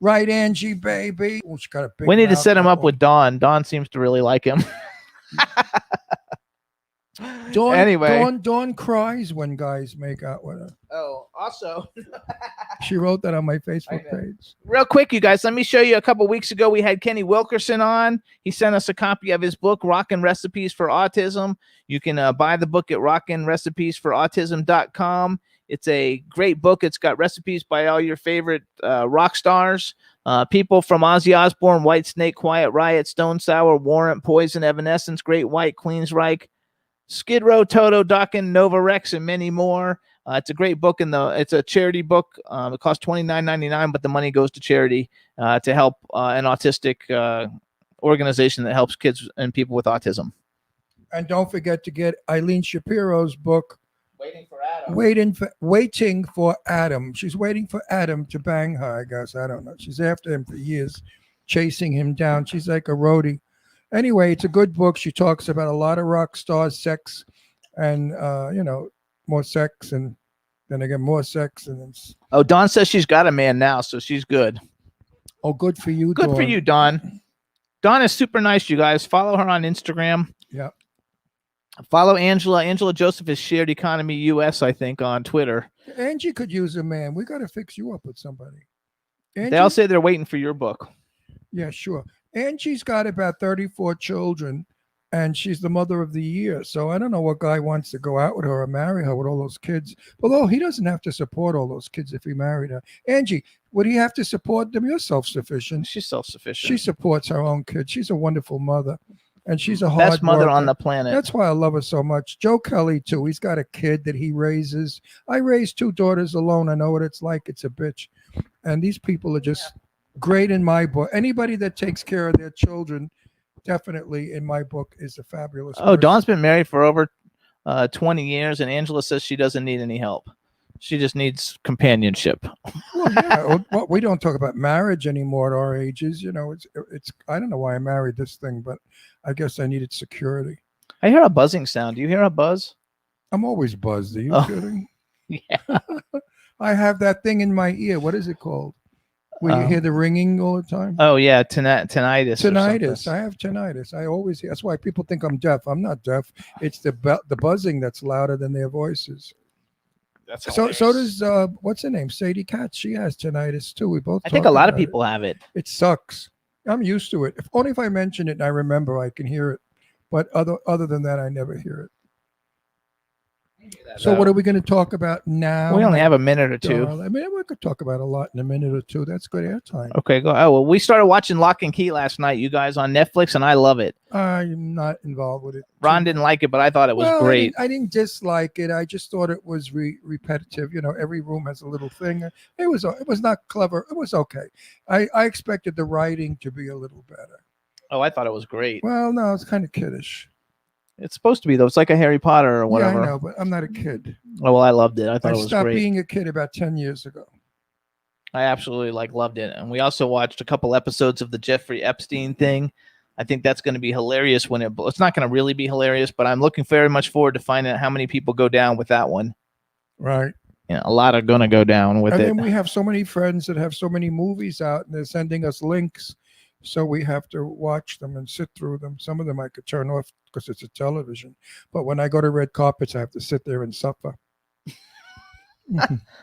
Right, Angie, baby. Oh, she got a big We need to mouth. set him up with Dawn. Dawn seems to really like him. Dawn. Anyway. Dawn cries when guys make out with her. Oh, also, She wrote that on my I Facebook know. page. real quick, you guys, let me show you. A couple weeks ago, we had Kenny Wilkerson on. He sent us a copy of his book, Rockin' Recipes for Autism. You can buy the book at rockinrecipesforautism.com. It's a great book. It's got recipes by all your favorite rock stars. People from Ozzy Osbourne, Whitesnake, Quiet Riot, Stone Sour, Warrant, Poison, Evanescence, Great White, Queensryche, Skid Row, Toto, Dokken, Nova Rex, and many more. It's a great book, and it's a charity book. It costs $29.99, but the money goes to charity to help an autistic organization that helps kids and people with autism. And don't forget to get Eileen Shapiro's book, Waiting for Adam. Waiting for Adam. She's waiting for Adam to bang her, I guess. I don't know. She's after him for years, chasing him down. She's like a roadie. Anyway, it's a good book. She talks about a lot of rock stars, sex, and more sex, and then again more sex, and it's Oh, Dawn says she's got a man now, so she's good. good for you. Good for Dawn. you, Dawn. Dawn is super nice, you guys. Follow her on Instagram. Yeah. Follow Angela. Angela Joseph is Shared Economy US, I think, on Twitter. Angie could use a man. We got to fix you up with somebody. Angie, They all say they're waiting for your book. yeah, sure. Angie's got about 34 children, and she's the mother of the year. So I don't know what guy wants to go out with her or marry her with all those kids. Although he doesn't have to support all those kids if he married her. Angie, would he have to support them? You're self-sufficient. She's self-sufficient. She supports her own kids. She's a wonderful mother, and she's a hard best mother on worker. the planet. That's why I love her so much. Joe Kelly, too. He's got a kid that he raises. I raised 2 daughters alone. I know what it's like. It's a bitch. And these people are just great in my book. Anybody that takes care of their children, definitely in my book, is a fabulous Oh, person. Dawn's been married for over 20 years, and Angela says she doesn't need any help. She just needs companionship. Well, yeah. Well, we don't talk about marriage anymore at our ages. You know, it's. I don't know why I married this thing, but I guess I needed security. I hear a buzzing sound. Do you hear a buzz? I'm always buzzed. Are you Oh. kidding? Yeah. I have that thing in my ear. What is it called? Where you Oh. hear the ringing all the time? Oh, yeah. Tinnitus. or Tinnitus. something. I have tinnitus. I always hear. That's why people think I'm deaf. I'm not deaf. It's the buzzing that's louder than their voices. That's So hilarious. does what's her name? Sadie Katz. She has tinnitus too. We both. I think talk a lot of about it. people have it. It sucks. I'm used to it. If only if I mention it and I remember, I can hear it. But other than that, I never hear it. So what are we going to talk about now? We only have a minute or two. I mean, we could talk about a lot in a minute or two. That's good airtime. Okay, go. Oh, well, we started watching Lock and Key last night, you guys, on Netflix, and I love it. I'm not involved with it. Ron didn't like it, but I thought it was Well, great. I didn't dislike it. I just thought it was repetitive. You know, every room has a little thing. It was not clever. It was okay. I expected the writing to be a little better. Oh, I thought it was great. Well, no, it's kind of kiddish. It's supposed to be, though. It's like a Harry Potter or whatever. Yeah, I know, but I'm not a kid. Oh, well, I loved it. I thought I it was stopped great. being a kid about 10 years ago. I absolutely loved it. And we also watched a couple episodes of the Jeffrey Epstein thing. I think that's going to be hilarious when it's not going to really be hilarious, but I'm looking very much forward to finding out how many people go down with that one. Right. Yeah, a lot are going to go down with And it. then we have so many friends that have so many movies out and they're sending us links. So we have to watch them and sit through them. Some of them I could turn off because it's a television. But when I go to red carpets, I have to sit there and suffer.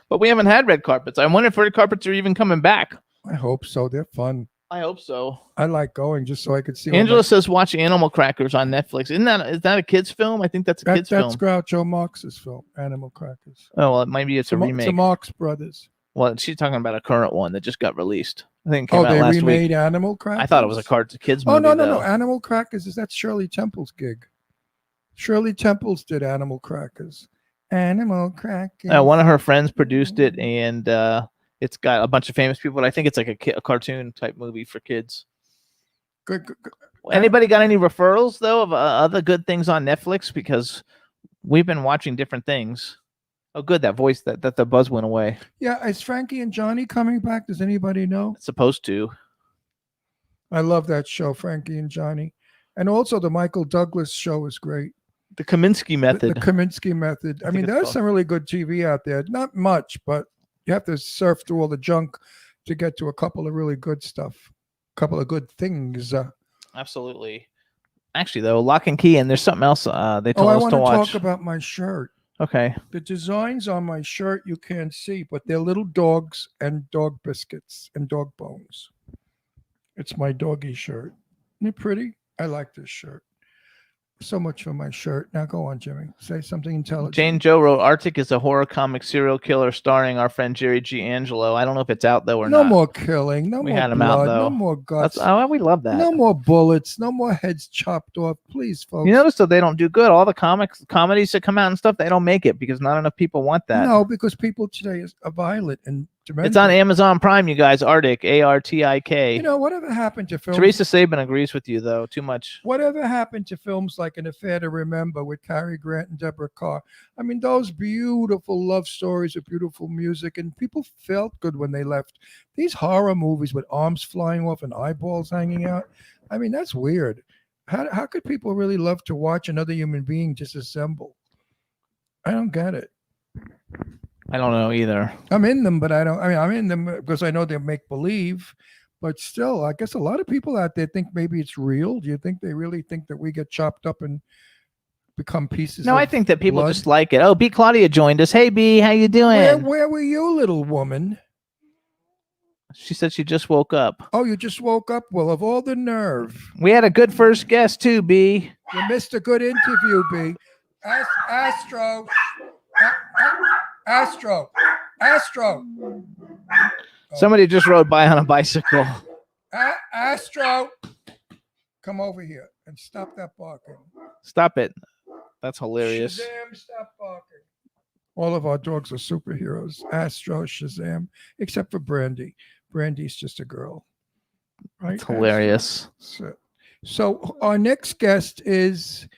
But we haven't had red carpets. I wonder if red carpets are even coming back. I hope so. They're fun. I hope so. I like going just so I could see. all Angela my- says watch Animal Crackers on Netflix. Is that a kid's film? I think that's a kid's that's film. Groucho Marx's film, Animal Crackers. Oh, well, maybe it's a It's remake. the Marx Brothers. Well, she's talking about a current one that just got released. I think it came Oh, out they last remade week. Animal Crackers? I thought it was a kids movie. Oh, no. though. Animal Crackers, that's Shirley Temple's gig. Shirley Temple's did Animal Crackers. Animal Crackers. One of her friends produced it, and it's got a bunch of famous people. But I think it's like a cartoon type movie for kids. Good. Anybody got any referrals though of other good things on Netflix? Because we've been watching different things. Oh, good. That voice, that the buzz went away. Yeah, is Frankie and Johnny coming back? Does anybody know? It's supposed to. I love that show, Frankie and Johnny. And also the Michael Douglas show is great. The Kaminsky Method. The Kaminsky Method. I mean, it's there's called. some really good TV out there. Not much, but you have to surf through all the junk to get to a couple of really good stuff. A couple of good things. Absolutely. Actually, though, Lock and Key, and there's something else they I told us want to to watch. talk about my shirt. Okay. The designs on my shirt you can't see, but they're little dogs and dog biscuits and dog bones. It's my doggy shirt. Isn't it pretty? I like this shirt. So much for my shirt. Now go on, Jimmy. Say something intelligent. Jane Joe wrote, Arctic is a horror comic serial killer starring our friend Jerry G. Angelo. I don't know if it's out, though, or No not. more killing. No We more had 'em blood. out, though. No more guts. We love that. No more bullets. No more heads chopped off. Please, folks. You notice that they don't do good. All the comedies that come out and stuff, they don't make it because not enough people want that. No, because people today are violent and demented. It's on Amazon Prime, you guys. Arctic, Artik. You know, whatever happened to films? Teresa Sabin agrees with you, though. Too much. Whatever happened to films like An Affair to Remember with Cary Grant and Deborah Carr? I mean, those beautiful love stories with beautiful music, and people felt good when they left. These horror movies with arms flying off and eyeballs hanging out, I mean, that's weird. How could people really love to watch another human being disassemble? I don't get it. I don't know either. I'm in them, but I'm in them because I know they make believe. But still, I guess a lot of people out there think maybe it's real. Do you think they really think that we get chopped up and become pieces? No, of I think that people blood? just like it. Oh, B. Claudia joined us. Hey, B, how you doing? Where were you, little woman? She said she just woke up. Oh, you just woke up? Well, of all the nerve. We had a good first guest, too, B. You missed a good interview, B. Astro. Somebody just rode by on a bicycle. Astro. Come over here and stop that barking. Stop it. That's hilarious. Shazam, stop barking. All of our dogs are superheroes. Astro, Shazam, except for Brandy. Brandy's just a girl. Right? It's hilarious. So our next guest is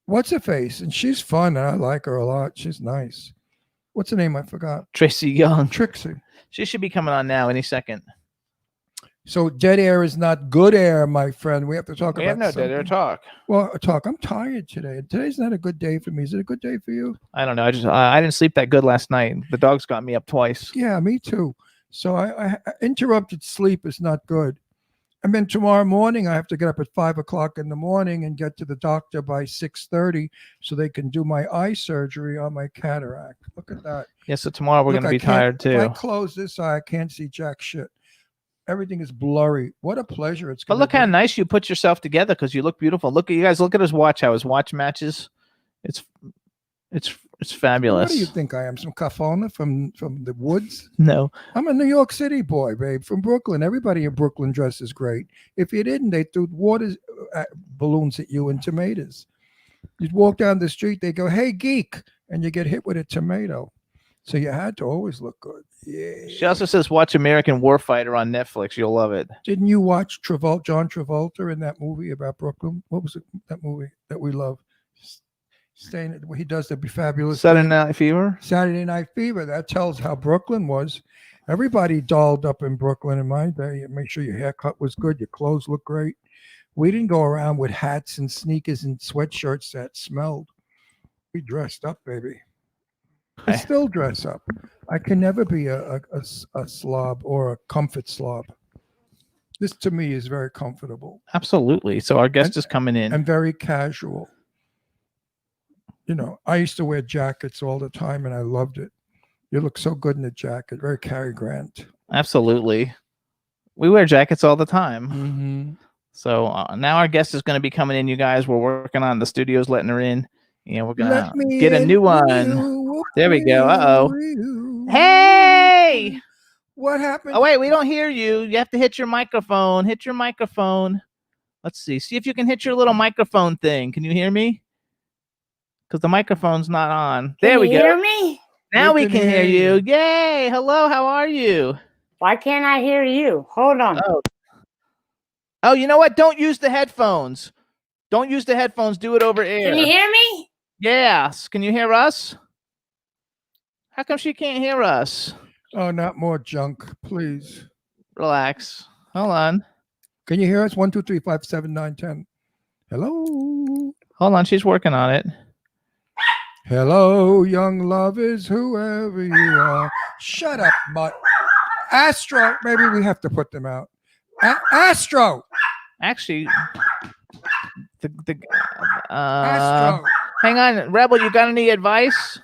what's her face? And she's fun. And I like her a lot. She's nice. What's her name? I forgot. Tracy Young. Trixie. She should be coming on now any second. So dead air is not good air, my friend. We have to talk We about have no dead air something. talk. Well, talk. I'm tired today. Today's not a good day for me. Is it a good day for you? I don't know. I didn't sleep that good last night. The dogs got me up twice. Yeah, me too. So I interrupted sleep is not good. And then tomorrow morning, I have to get up at 5:00 in the morning and get to the doctor by 6:30 so they can do my eye surgery on my cataract. Look at that. Yeah, so tomorrow we're Look, going to I be can't- tired too. If I close this eye, I can't see jack shit. Everything is blurry. What a pleasure it's But going look to how be. nice you put yourself together because you look beautiful. Look at you guys. Look at his watch. How his watch matches. It's fabulous. What do you think I am? Some cafona from the woods? No. I'm a New York City boy, babe, from Brooklyn. Everybody in Brooklyn dresses great. If you didn't, they threw water balloons at you and tomatoes. You'd walk down the street, they go, "Hey, geek," and you get hit with a tomato. So you had to always look good. Yeah. She also says watch American Warfighter on Netflix. You'll love it. Didn't you watch John Travolta in that movie about Brooklyn? What was it? That movie that we love? Staying, he does the fabulous Saturday Night Fever. Saturday Night Fever. That tells how Brooklyn was. Everybody dolled up in Brooklyn in my day. Make sure your haircut was good, your clothes looked great. We didn't go around with hats and sneakers and sweatshirts that smelled. We dressed up, baby. I still dress up. I can never be a slob or a comfort slob. This to me is very comfortable Absolutely. So our guest is coming in. and very casual. You know, I used to wear jackets all the time and I loved it. You look so good in the jacket. Very Cary Grant. Absolutely. We wear jackets all the time. Mm-hmm. So now our guest is going to be coming in, you guys. We're working on the studio's letting her in. And we're going to get a new one. There we go. Uh-oh. Hey! What happened? Oh, wait, we don't hear you. You have to hit your microphone. Hit your microphone. Let's see. See if you can hit your little microphone thing. Can you hear me? Because the microphone's not on. There we go. Can you hear me? Now we can hear you. Yay. Hello. How are you? Why can't I hear you? Hold on. Oh, you know what? Don't use the headphones. Don't use the headphones. Do it over air. Can you hear me? Yes. Can you hear us? How come she can't hear us? Oh, not more junk, please. Relax. Hold on. Can you hear us? 1, 2, 3, 5, 7, 9, 10. Hello. Hold on. She's working on it. Hello, young lovers, whoever you are. Shut up, mutt. Astro. Maybe we have to put them out. Astro. Actually, Astro. hang on. Rebel, you got any advice?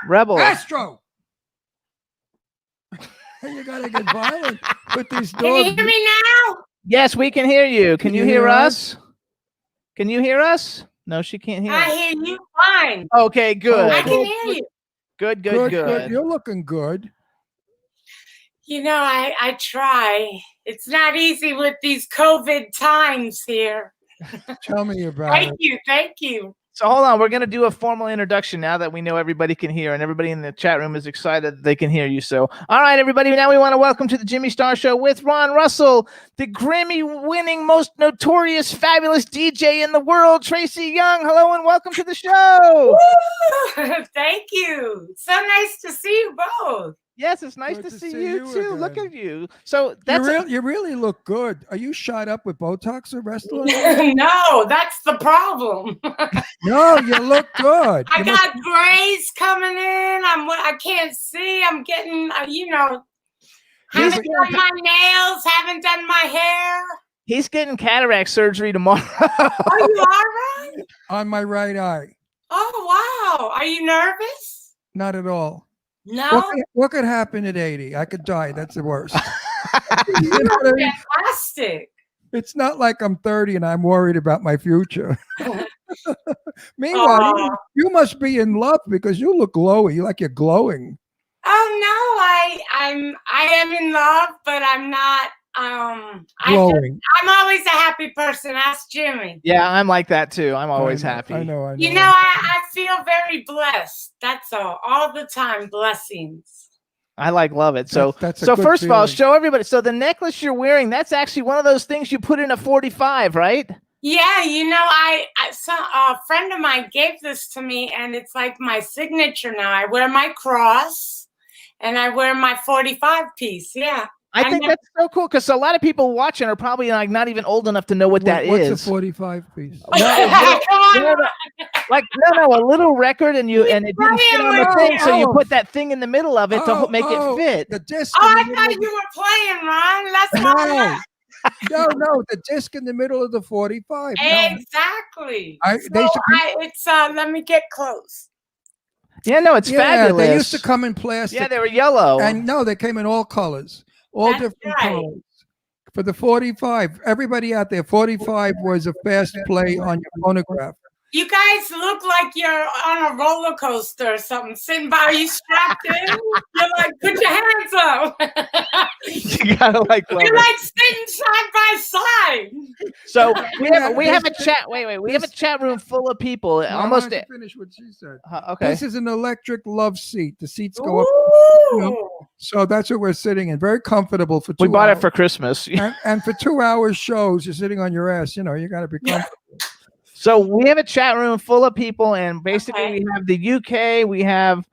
Rebel. Astro. You gotta get violent with these dogs. Can you hear me now? Yes, we can hear you. Can you hear us? us? Can you hear us? No, she can't hear us. I hear you fine. Okay, good. I can hear you. Good. You're looking good. You know, I try. It's not easy with these COVID times here. Tell me about it. Thank you. So hold on, we're going to do a formal introduction now that we know everybody can hear, and everybody in the chat room is excited that they can hear you. So, all right, everybody, now we want to welcome to the Jimmy Star Show with Ron Russell, the Grammy-winning, most notorious, fabulous DJ in the world, Tracy Young. Hello and welcome to the show. Woo! Thank you. So nice to see you both. Yes, it's nice to see you too. again. Look at you. So that's You really look good. Are you shot up with Botox or Restylane? No, that's the problem. No, you look good. I got grays coming in. I can't see. I'm getting, haven't done my nails, haven't done my hair. he's getting cataract surgery tomorrow. Oh, you are, right? On my right eye. Oh, wow. Are you nervous? Not at all. No. What could happen at 80? I could die. That's the worst. You're fantastic. It's not like I'm 30 and I'm worried about my future. Meanwhile, you must be in love because you look glowy. Like you're glowing. Oh no, I am in love, but I'm not. Glowing. I'm always a happy person. Ask Jimmy. Yeah, I'm like that too. I'm always happy. I know. You know, I feel very blessed. That's all the time. Blessings. I love it. So, that's a so good first of all, feeling. show everybody. So the necklace you're wearing, that's actually one of those things you put in a 45, right? Yeah, you know, a friend of mine gave this to me, and it's like my signature now. I wear my cross, and I wear my 45 piece. Yeah. I think that's so cool because a lot of people watching are probably like not even old enough to know what that is. What's a 45 piece? Come on. A little record, and it didn't fit on the thing, so you put that thing in the middle of it to make it fit. The disc. Oh, I thought you were playing, Ron. That's why. No, the disc in the middle of the 45. Exactly. Let me get close. Yeah, no, it's fabulous. They used to come in plastic. Yeah, they were yellow. And no, they came in all colors, all different colors. For the 45, everybody out there, 45 was a fast play on your phonograph. You guys look like you're on a roller coaster or something. Sitting by, are you strapped in? You're like, put your hands up. You gotta You're like sitting side by side. So we have a chat. Wait. We have a chat room full of people. Almost to finish what she said. Okay. This is an electric love seat. The seats go up. So that's what we're sitting in. Very comfortable for 2 hours. We bought it for Christmas. and for 2 hours shows, you're sitting on your ass. You know, you got to be comfortable. So we have a chat room full of people, and basically we have the UK, we have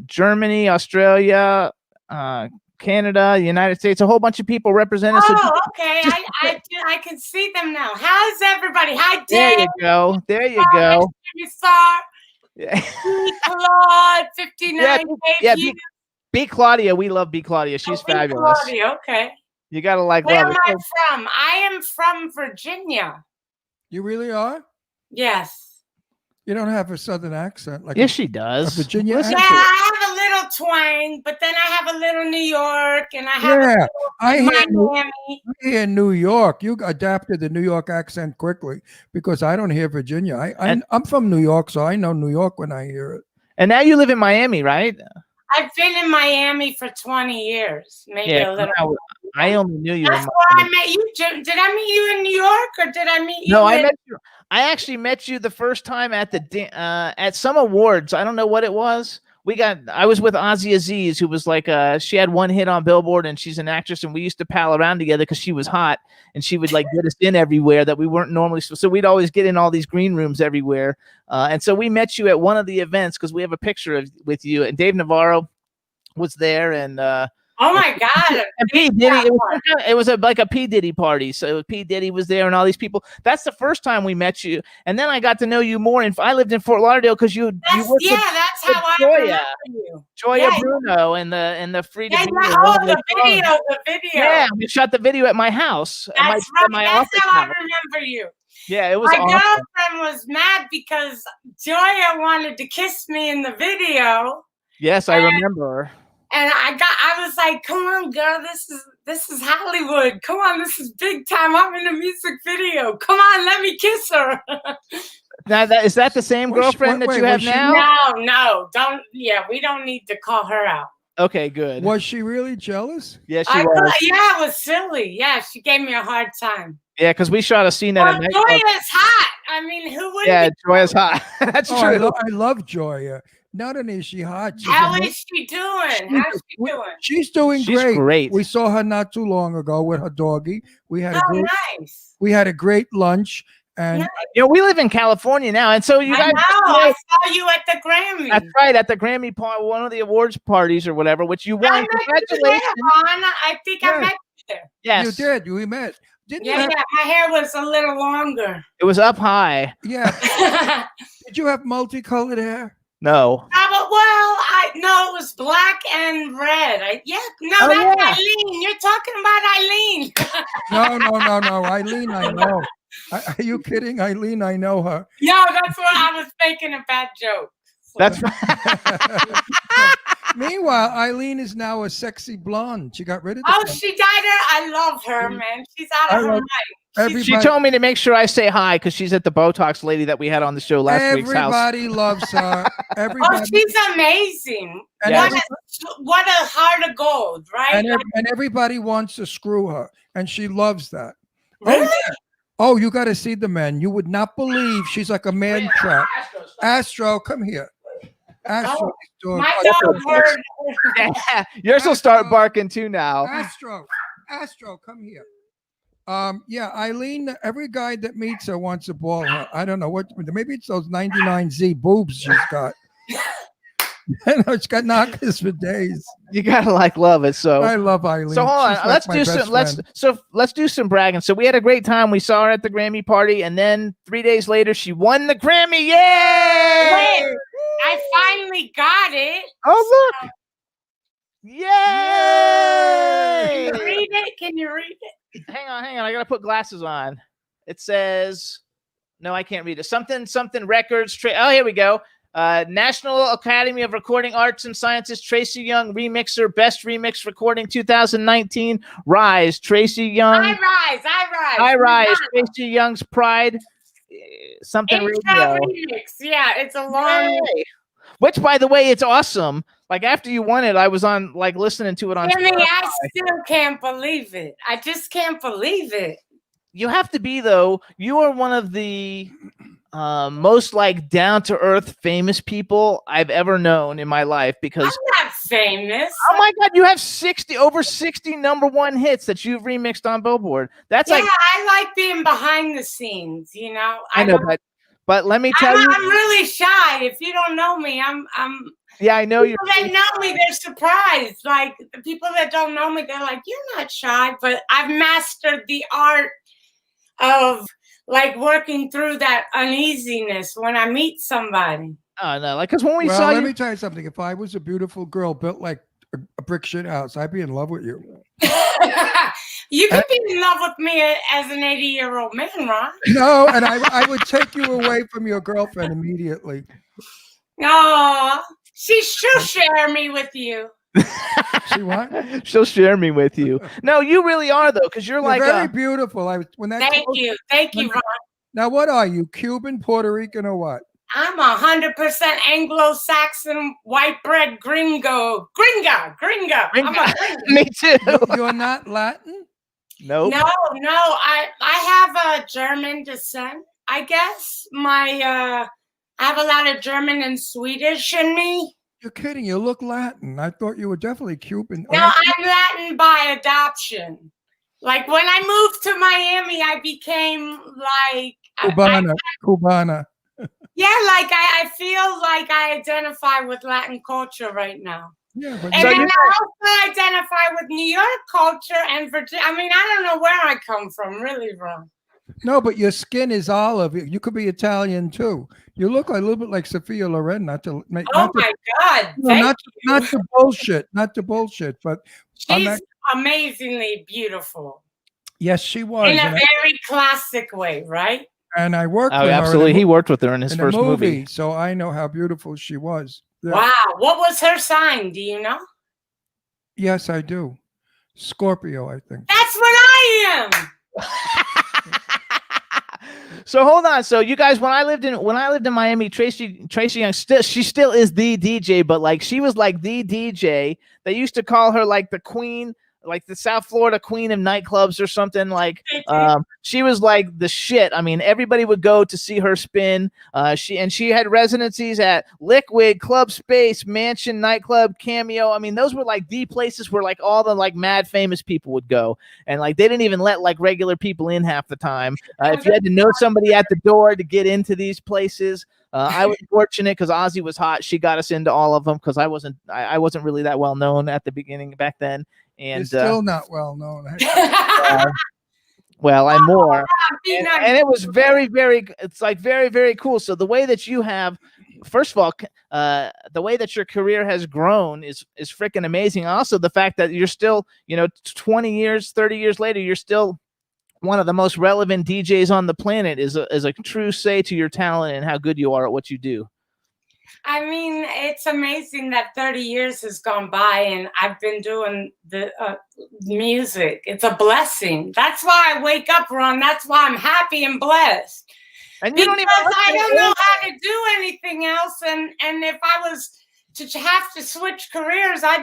Germany, Australia, Canada, the United States, a whole bunch of people represented. Oh, okay. I can see them now. How's everybody? Hi, Dave. There you go. Jimmy Star. Claude, 59. B. Claudia. We love B. Claudia. She's fabulous. Claudia, okay. You got to love Where it. am I from? I am from Virginia. You really are? Yes. You don't have a southern accent. Yes, she does. A Virginia accent. Yeah, I have a little twang, but then I have a little New York, and I have Yeah, a I little hear Miami. in New York. You adapted the New York accent quickly because I don't hear Virginia. I'm from New York, so I know New York when I hear it. And now you live in Miami, right? I've been in Miami for 20 years, maybe a little. I only knew you. That's where I met you, Jim. Did I meet you in New York, or did I meet you? No, I met you. I actually met you the first time at at some awards. I don't know what it was. I was with Ozzy Aziz, who was like she had one hit on Billboard, and she's an actress, and we used to pal around together because she was hot, and she would like get us in everywhere that we weren't normally. So we'd always get in all these green rooms everywhere, and so we met you at one of the events because we have a picture with you, and Dave Navarro was there, and oh my God! And P Diddy, it was like a P Diddy party. So P Diddy was there, and all these people. That's the first time we met you, and then I got to know you more. And I lived in Fort Lauderdale because you worked that's how I remember you. Joya Bruno and the Free to Be. The video. Yeah, we shot the video at my house. That's right. That's how I remember you. Yeah, it was. My awesome. girlfriend was mad because Joya wanted to kiss me in the video. Yes, I remember. And I was like, come on, girl, this is Hollywood. Come on, this is big time. I'm in a music video. Come on, let me kiss her. Now is that the same girlfriend that you have now? No, don't. Yeah, we don't need to call her out. Okay, good. Was she really jealous? Yeah, she was. Yeah, it was silly. Yeah, she gave me a hard time. Yeah, because we shot a scene at a night. Joya's hot. I mean, who wouldn't? Yeah, Joya's hot. That's true. I love Joya. Not only is she hot. How is she doing? How's she doing? She's doing She's great. We saw her not too long ago with her doggy. We had nice. We had a great lunch. And we live in California now, and so you guys. I saw you at the Grammy. That's right, at the Grammy one of the awards parties or whatever, which you won. Congratulations! I think I met you there. Yes, you did. We met. Didn't you yeah, my hair was a little longer. It was up high. Yeah. Did you have multicolored hair? No. No, it was black and red. That's Eileen. You're talking about Eileen. No. Eileen, I know. Are you kidding? Eileen, I know her. No, that's why I was making a bad joke. That's right. Meanwhile, Eileen is now a sexy blonde. She got rid of she dyed her. I love her, man. She's out of her mind. She told me to make sure I say hi because she's at the Botox lady that we had on the show last week's house. Everybody loves her. Everybody. Oh, she's amazing. Yes. What a heart of gold, right? And everybody wants to screw her, and she loves that. Really? Oh, you got to see the man. You would not believe she's like a man trap. Astro, come here. Astro, my dog heard. Yeah, yours will start barking too now. Astro, come here. Yeah, Eileen, every guy that meets her wants to ball her. I don't know what, maybe it's those 99Z boobs she's got. I know it's got knockers for days. You gotta love it. So I love Eileen. So hold on, let's do some bragging. So we had a great time. We saw her at the Grammy party, and then 3 days later, she won the Grammy. Yay! Wait, I finally got it. Oh look! Yay! Can you read it? Can you read it? Hang on. I gotta put glasses on. It says, no, I can't read it. Something records. Oh, here we go. National Academy of Recording Arts and Sciences, Tracy Young remixer, best remix recording 2019. Rise, Tracy Young. I rise. Tracy Young's Pride. Something radio. Remix. Yeah, it's a long. Which, by the way, it's awesome. Like after you won it, I was on listening to it on. Jimmy, I still can't believe it. I just can't believe it. You have to be though. You are one of the most down to earth famous people I've ever known in my life because I'm not famous. Oh my God, you have over 60 #1 hits that you've remixed on Billboard. That's I like being behind the scenes, you know. I know, but let me tell you, I'm really shy. If you don't know me, I'm yeah, I know you. People that know me, they're surprised. Like the people that don't know me, they're like, "You're not shy," but I've mastered the art of working through that uneasiness when I meet somebody. Oh no, because when we saw you. Let me tell you something. If I was a beautiful girl built like a brick shit house, I'd be in love with you. You could be in love with me as an 80-year-old man, Ron. No, and I would take you away from your girlfriend immediately. No. She'll share me with you. See what? She'll share me with you. No, you really are though, because you're like very beautiful. When that Thank you, Ron. Now, what are you? Cuban, Puerto Rican, or what? I'm 100% Anglo-Saxon, white bread gringo. Gringa. I'm a gringo. Me too. You're not Latin? Nope. No. I have a German descent, I guess. I have a lot of German and Swedish in me. You're kidding. You look Latin. I thought you were definitely Cuban. No, I'm Latin by adoption. Like when I moved to Miami, I became like Cubana. Yeah, like I feel like I identify with Latin culture right now. Yeah, but and then I also identify with New York culture and Virginia. I mean, I don't know where I come from, really, Ron. No, but your skin is olive. You could be Italian too. You look a little bit like Sophia Loren. Not to make. Oh my God! Not to bullshit. Not to bullshit. But she's amazingly beautiful. Yes, she was in a very classic way, right? And I worked with her. Absolutely, he worked with her in his first movie, so I know how beautiful she was. Yeah. Wow, what was her sign? Do you know? Yes, I do. Scorpio, I think. That's what I am. So hold on. So you guys, when I lived in Miami, Tracy Young she still is the DJ, but like she was like the DJ. They used to call her like the queen, like the South Florida queen of nightclubs or something. Like she was like the shit. I mean, everybody would go to see her spin. She had residencies at Liquid, Club Space, Mansion, Nightclub, Cameo. I mean, those were like the places where like all the like mad famous people would go, and like they didn't even let like regular people in half the time. If you had to know somebody at the door to get into these places. I was fortunate because Ozzy was hot. She got us into all of them because I wasn't really that well known at the beginning back then. And you're still not well known. Well, I'm more. And it was very, very, it's like very, very cool. So the way that you have, first of all, the way that your career has grown is freaking amazing. Also, the fact that you're still, 20 years, 30 years later, you're still one of the most relevant DJs on the planet is a true say to your talent and how good you are at what you do. I mean, it's amazing that 30 years has gone by and I've been doing the music. It's a blessing. That's why I wake up, Ron. That's why I'm happy and blessed. And because I don't know how to do anything else. And if I was to have to switch careers, I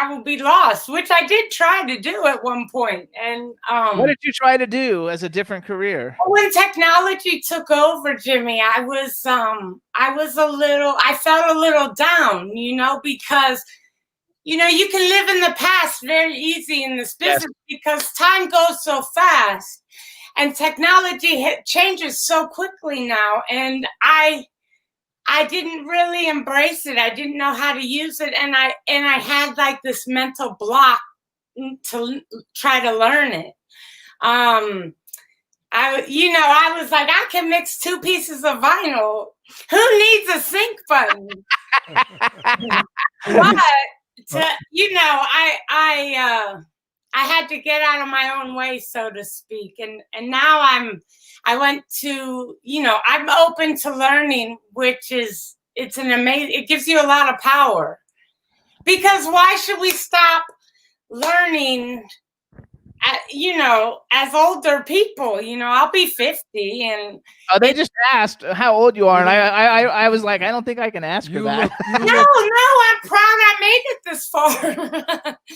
will be lost, which I did try to do at one point. And what did you try to do as a different career? When technology took over, Jimmy, I felt a little down, because you can live in the past very easy in this business because time goes so fast and technology changes so quickly now. And I didn't really embrace it. I didn't know how to use it. And I had like this mental block to try to learn it. I was like, I can mix 2 pieces of vinyl. Who needs a sync button? But I had to get out of my own way, so to speak. And now I'm open to learning, it gives you a lot of power. Because why should we stop learning, as older people? I'll be 50 and... Oh, they just asked how old you are, and I was like, I don't think I can ask her that. No, I'm proud I made it this far.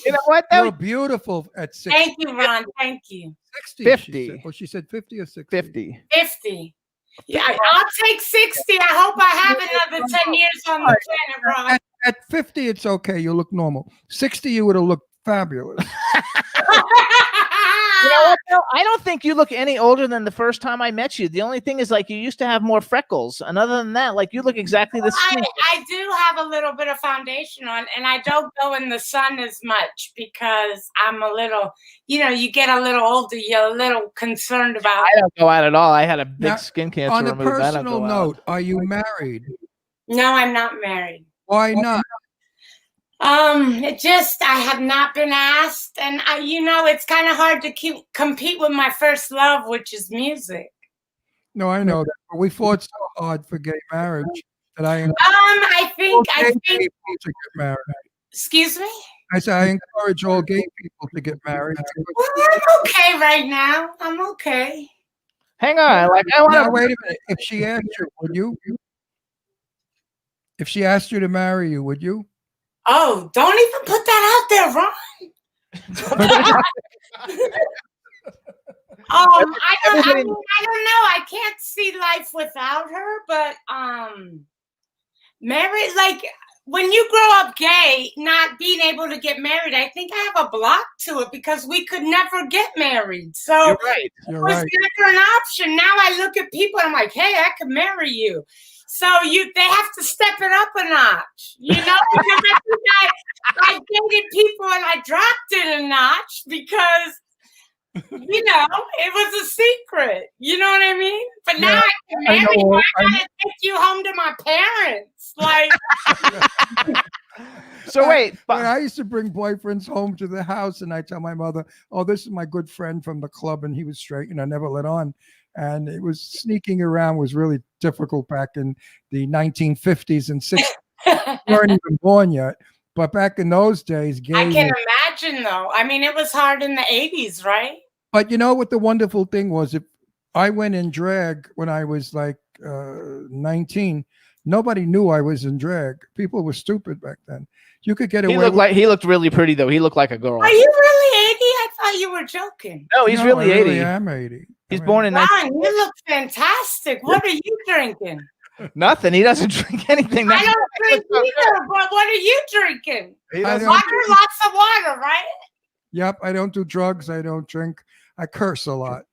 You know what? You're beautiful at 60. Thank you, Ron. Thank you. 60. 50. She said 50 or 60? 50. 50. Yeah, I'll take 60. I hope I have another 10 years on the planet, Ron. At 50, it's okay. You look normal. 60, you would have looked fabulous. You know what, though? I don't think you look any older than the first time I met you. The only thing is, like, you used to have more freckles. And other than that, like, you look exactly the same. I do have a little bit of foundation on, and I don't go in the sun as much because I'm a little, you get a little older, you're a little concerned about. I don't go out at all. I had a big skin cancer on removed. On a personal note, are you married? No, I'm not married. Why not? I have not been asked, and it's kind of hard to compete with my first love, which is music. No, I know that. We fought so hard for gay marriage That I I think. gay people to get married. Excuse me. I said I encourage all gay people to get married. Well, I'm okay right now. I'm okay. Hang on, like I want Now to. wait a minute. If she asked you, would you? If she asked you to marry you, would you? Oh, don't even put that out there, Ron. I don't know. I can't see life without her, but married, like when you grow up gay, not being able to get married, I think I have a block to it because we could never get married. So You're right. You're it was right. never an option. Now I look at people and I'm like, hey, I could marry you. So they have to step it up a notch, you know, because I dated people and I dropped it a notch because, you know, it was a secret. You know what I mean? But now I can marry you. I gotta take you home to my parents. Like, So wait, When I used to bring boyfriends home to the house, and I tell my mother, "Oh, this is my good friend from the club, and he was straight, and I never let on." And it was sneaking around was really difficult back in the 1950s and 60s. We weren't even born yet, but back in those days, gay. I can imagine, though. I mean, it was hard in the 80s, right? But you know what the wonderful thing was? If I went in drag when I was like 19, nobody knew I was in drag. People were stupid back then. You could get away. he looked really pretty though. He looked like a girl. Are you really 80? I thought you were joking. No, he's No, really I 80. really am 80. He's born in Ron, you look fantastic. What are you drinking? nothing. He doesn't drink anything. I don't drink either, but what are you drinking? He I doesn't- don't- Water, lots of water, right? Yep, I don't do drugs. I don't drink. I curse a lot.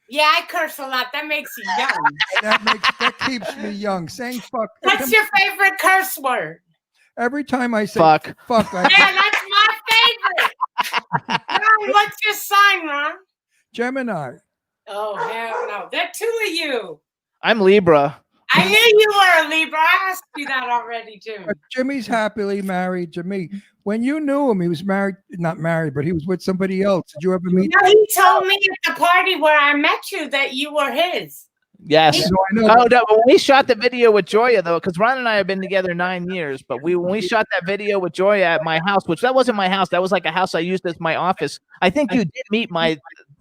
Yeah, I curse a lot. That makes you young. That keeps me young. Saying fuck. What's your favorite curse word? Every time I say Fuck. fuck, Yeah, that's my favorite. Ron, what's your sign, Ron? Gemini. Oh, hell no. There are two of you. I'm Libra. I knew you were a Libra. I asked you that already, Jimmy. But Jimmy's happily married to me. When you knew him, he was married, not married, but he was with somebody else. Did you ever meet? No, he told me at the party where I met you that you were his. Yes. So I know Oh, no, when we shot the video with Joya, though, because Ron and I have been together 9 years, but when we shot that video with Joya at my house, which that wasn't my house, that was like a house I used as my office. I think you did meet my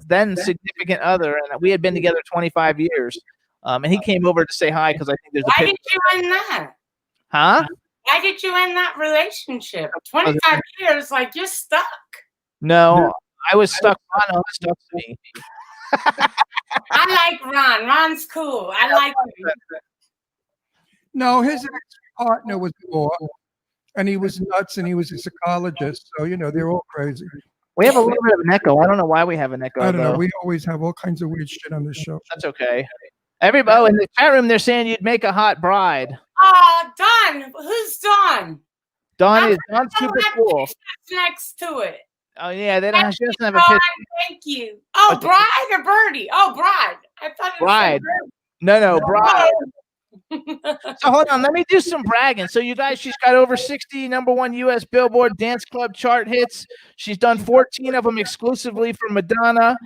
then significant other, and we had been together 25 years. And he came over to say hi because I think there's a Why picture. did you end that? Huh? Why did you end that relationship? 25 years, like you're stuck. No, I was stuck. Ron was stuck to me. I like Ron. Ron's cool. I like him. No, his ex-partner was poor, and he was nuts, and he was a psychologist. So, you know, they're all crazy. We have a little bit of an echo. I don't know why we have an echo. I don't know. though. We always have all kinds of weird shit on this show. That's okay. Everybody in the chat room, they're saying you'd make a hot bride. Oh, Don. Who's Don? Don's Oh, super that cool. picture's next to it. Oh yeah, they don't. She doesn't have a Don, picture. thank you. Oh, Okay. Bride or Birdie? Oh, Bride. I thought it was Bride. No, bride. Birdie. So hold on, let me do some bragging. So you guys, she's got over 60 #1 U.S. Billboard Dance Club chart hits. She's done 14 of them exclusively for Madonna.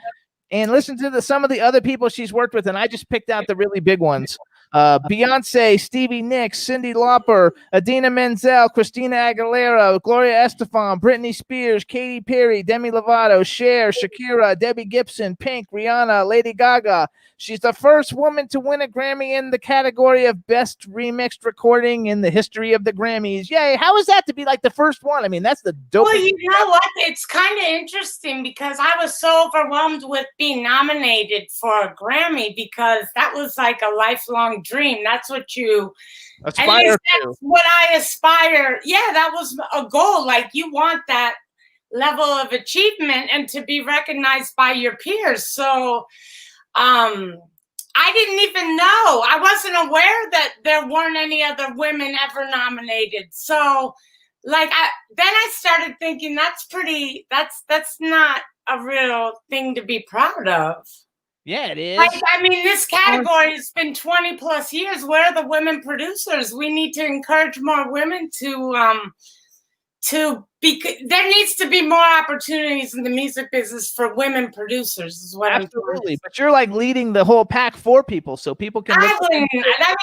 And listen to some of the other people she's worked with, and I just picked out the really big ones. Beyonce, Stevie Nicks, Cyndi Lauper, Idina Menzel, Christina Aguilera, Gloria Estefan, Britney Spears, Katy Perry, Demi Lovato, Cher, Shakira, Debbie Gibson, Pink, Rihanna, Lady Gaga. She's the first woman to win a Grammy in the category of Best Remixed Recording in the history of the Grammys. Yay! How is that to be like the first one? I mean, that's the dope. Well, you know what? It's kind of interesting because I was so overwhelmed with being nominated for a Grammy because that was like a lifelong dream. That's what you at Aspire least to. that's what I aspire. Yeah, that was a goal. Like you want that level of achievement and to be recognized by your peers. So I didn't even know. I wasn't aware that there weren't any other women ever nominated. So like then I started thinking that's not a real thing to be proud of. Yeah, it is. Like, I mean, this category has been 20 plus years. Where are the women producers? We need to encourage more women to there needs to be more opportunities in the music business for women producers is what Absolutely. But you're like leading the whole pack for people so people can I mean,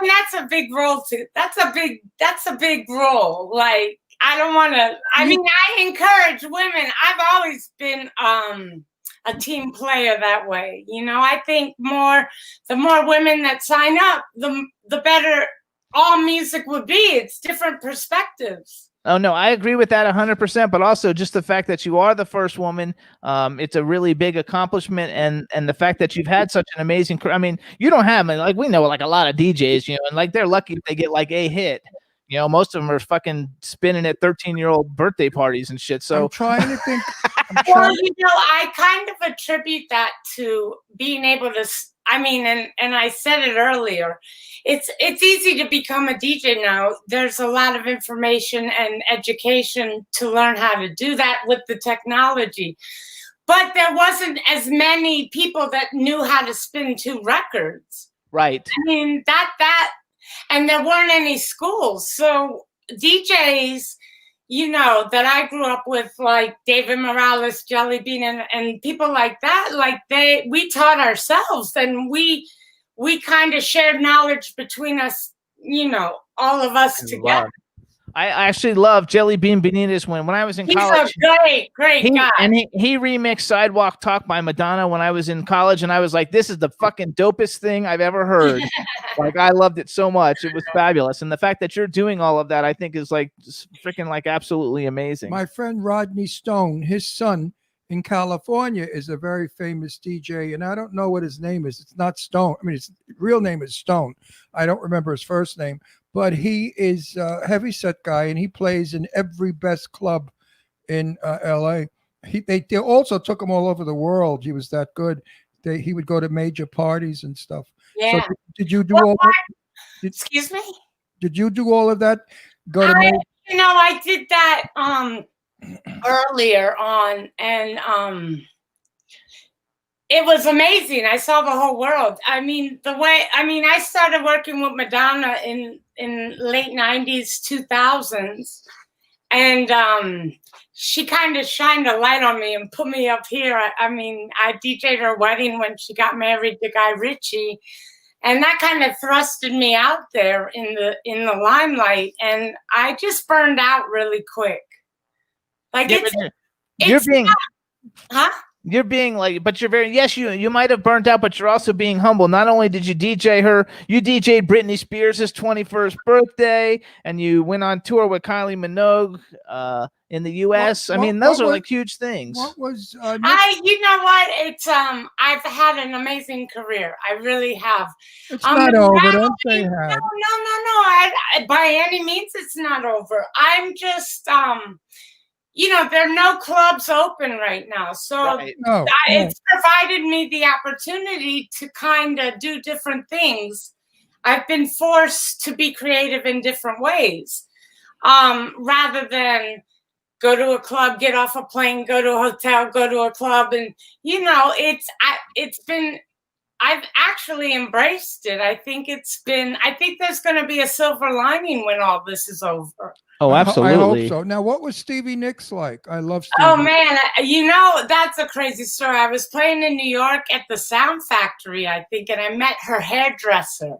that's a big role that's a big role. Like, I don't want to, I mean, I encourage women. I've always been a team player that way. You know, I think the more women that sign up, the better all music would be. It's different perspectives. Oh, no, I agree with that 100%, but also just the fact that you are the first woman, it's a really big accomplishment, and the fact that you've had such an amazing career. I mean, you don't have, like, we know, like, a lot of DJs, you know, and, like, they're lucky if they get, like, a hit. You know, most of them are fucking spinning at 13-year-old birthday parties and shit, so. I'm trying to think. Well, you know, I kind of attribute that to being able to, I mean, and I said it earlier, it's easy to become a DJ now. There's a lot of information and education to learn how to do that with the technology. But there wasn't as many people that knew how to spin 2 records. Right. I mean, and there weren't any schools. So DJs, you know, that I grew up with, like David Morales, Jelly Bean, and people like that, like we taught ourselves, and we kind of shared knowledge between us, you know, all of us together. I actually love Jelly Bean Benitez when I was in college. He's a great guy. And he remixed Sidewalk Talk by Madonna when I was in college, and I was like, this is the fucking dopest thing I've ever heard. Like, I loved it so much. It was fabulous. And the fact that you're doing all of that, I think, is like freaking like absolutely amazing. My friend Rodney Stone, his son in California, is a very famous DJ, and I don't know what his name is. It's not Stone. I mean, his real name is Stone. I don't remember his first name, but he is a heavyset guy, and he plays in every best club in LA. They also took him all over the world. He was that good. He would go to major parties and stuff. Yeah. So did you do all that? Excuse me? Did you do all of that? You know, I did that earlier on, and it was amazing. I saw the whole world. I mean, I started working with Madonna in late 90s, 2000s, and she kind of shined a light on me and put me up here. I mean, I DJ'd her wedding when she got married to Guy Ritchie, and that kind of thrusted me out there in the limelight, and I just burned out really quick. Like, You're being like, but you're very, yes, you might have burnt out, but you're also being humble. Not only did you DJ her, you DJ'd Britney Spears' 21st birthday, and you went on tour with Kylie Minogue in the U.S. Those are like huge things. What was you know what? It's I've had an amazing career. I really have. It's not over. Don't say had. No. By any means, it's not over. I'm just you know, there are no clubs open right now. So it's provided me the opportunity to kind of do different things. I've been forced to be creative in different ways, rather than go to a club, get off a plane, go to a hotel, go to a club. And, you know, I've actually embraced it. I think there's going to be a silver lining when all this is over. Oh, absolutely. I hope so. Now, what was Stevie Nicks like? I love Stevie. Oh, man. You know, that's a crazy story. I was playing in New York at the Sound Factory, I think, and I met her hairdresser.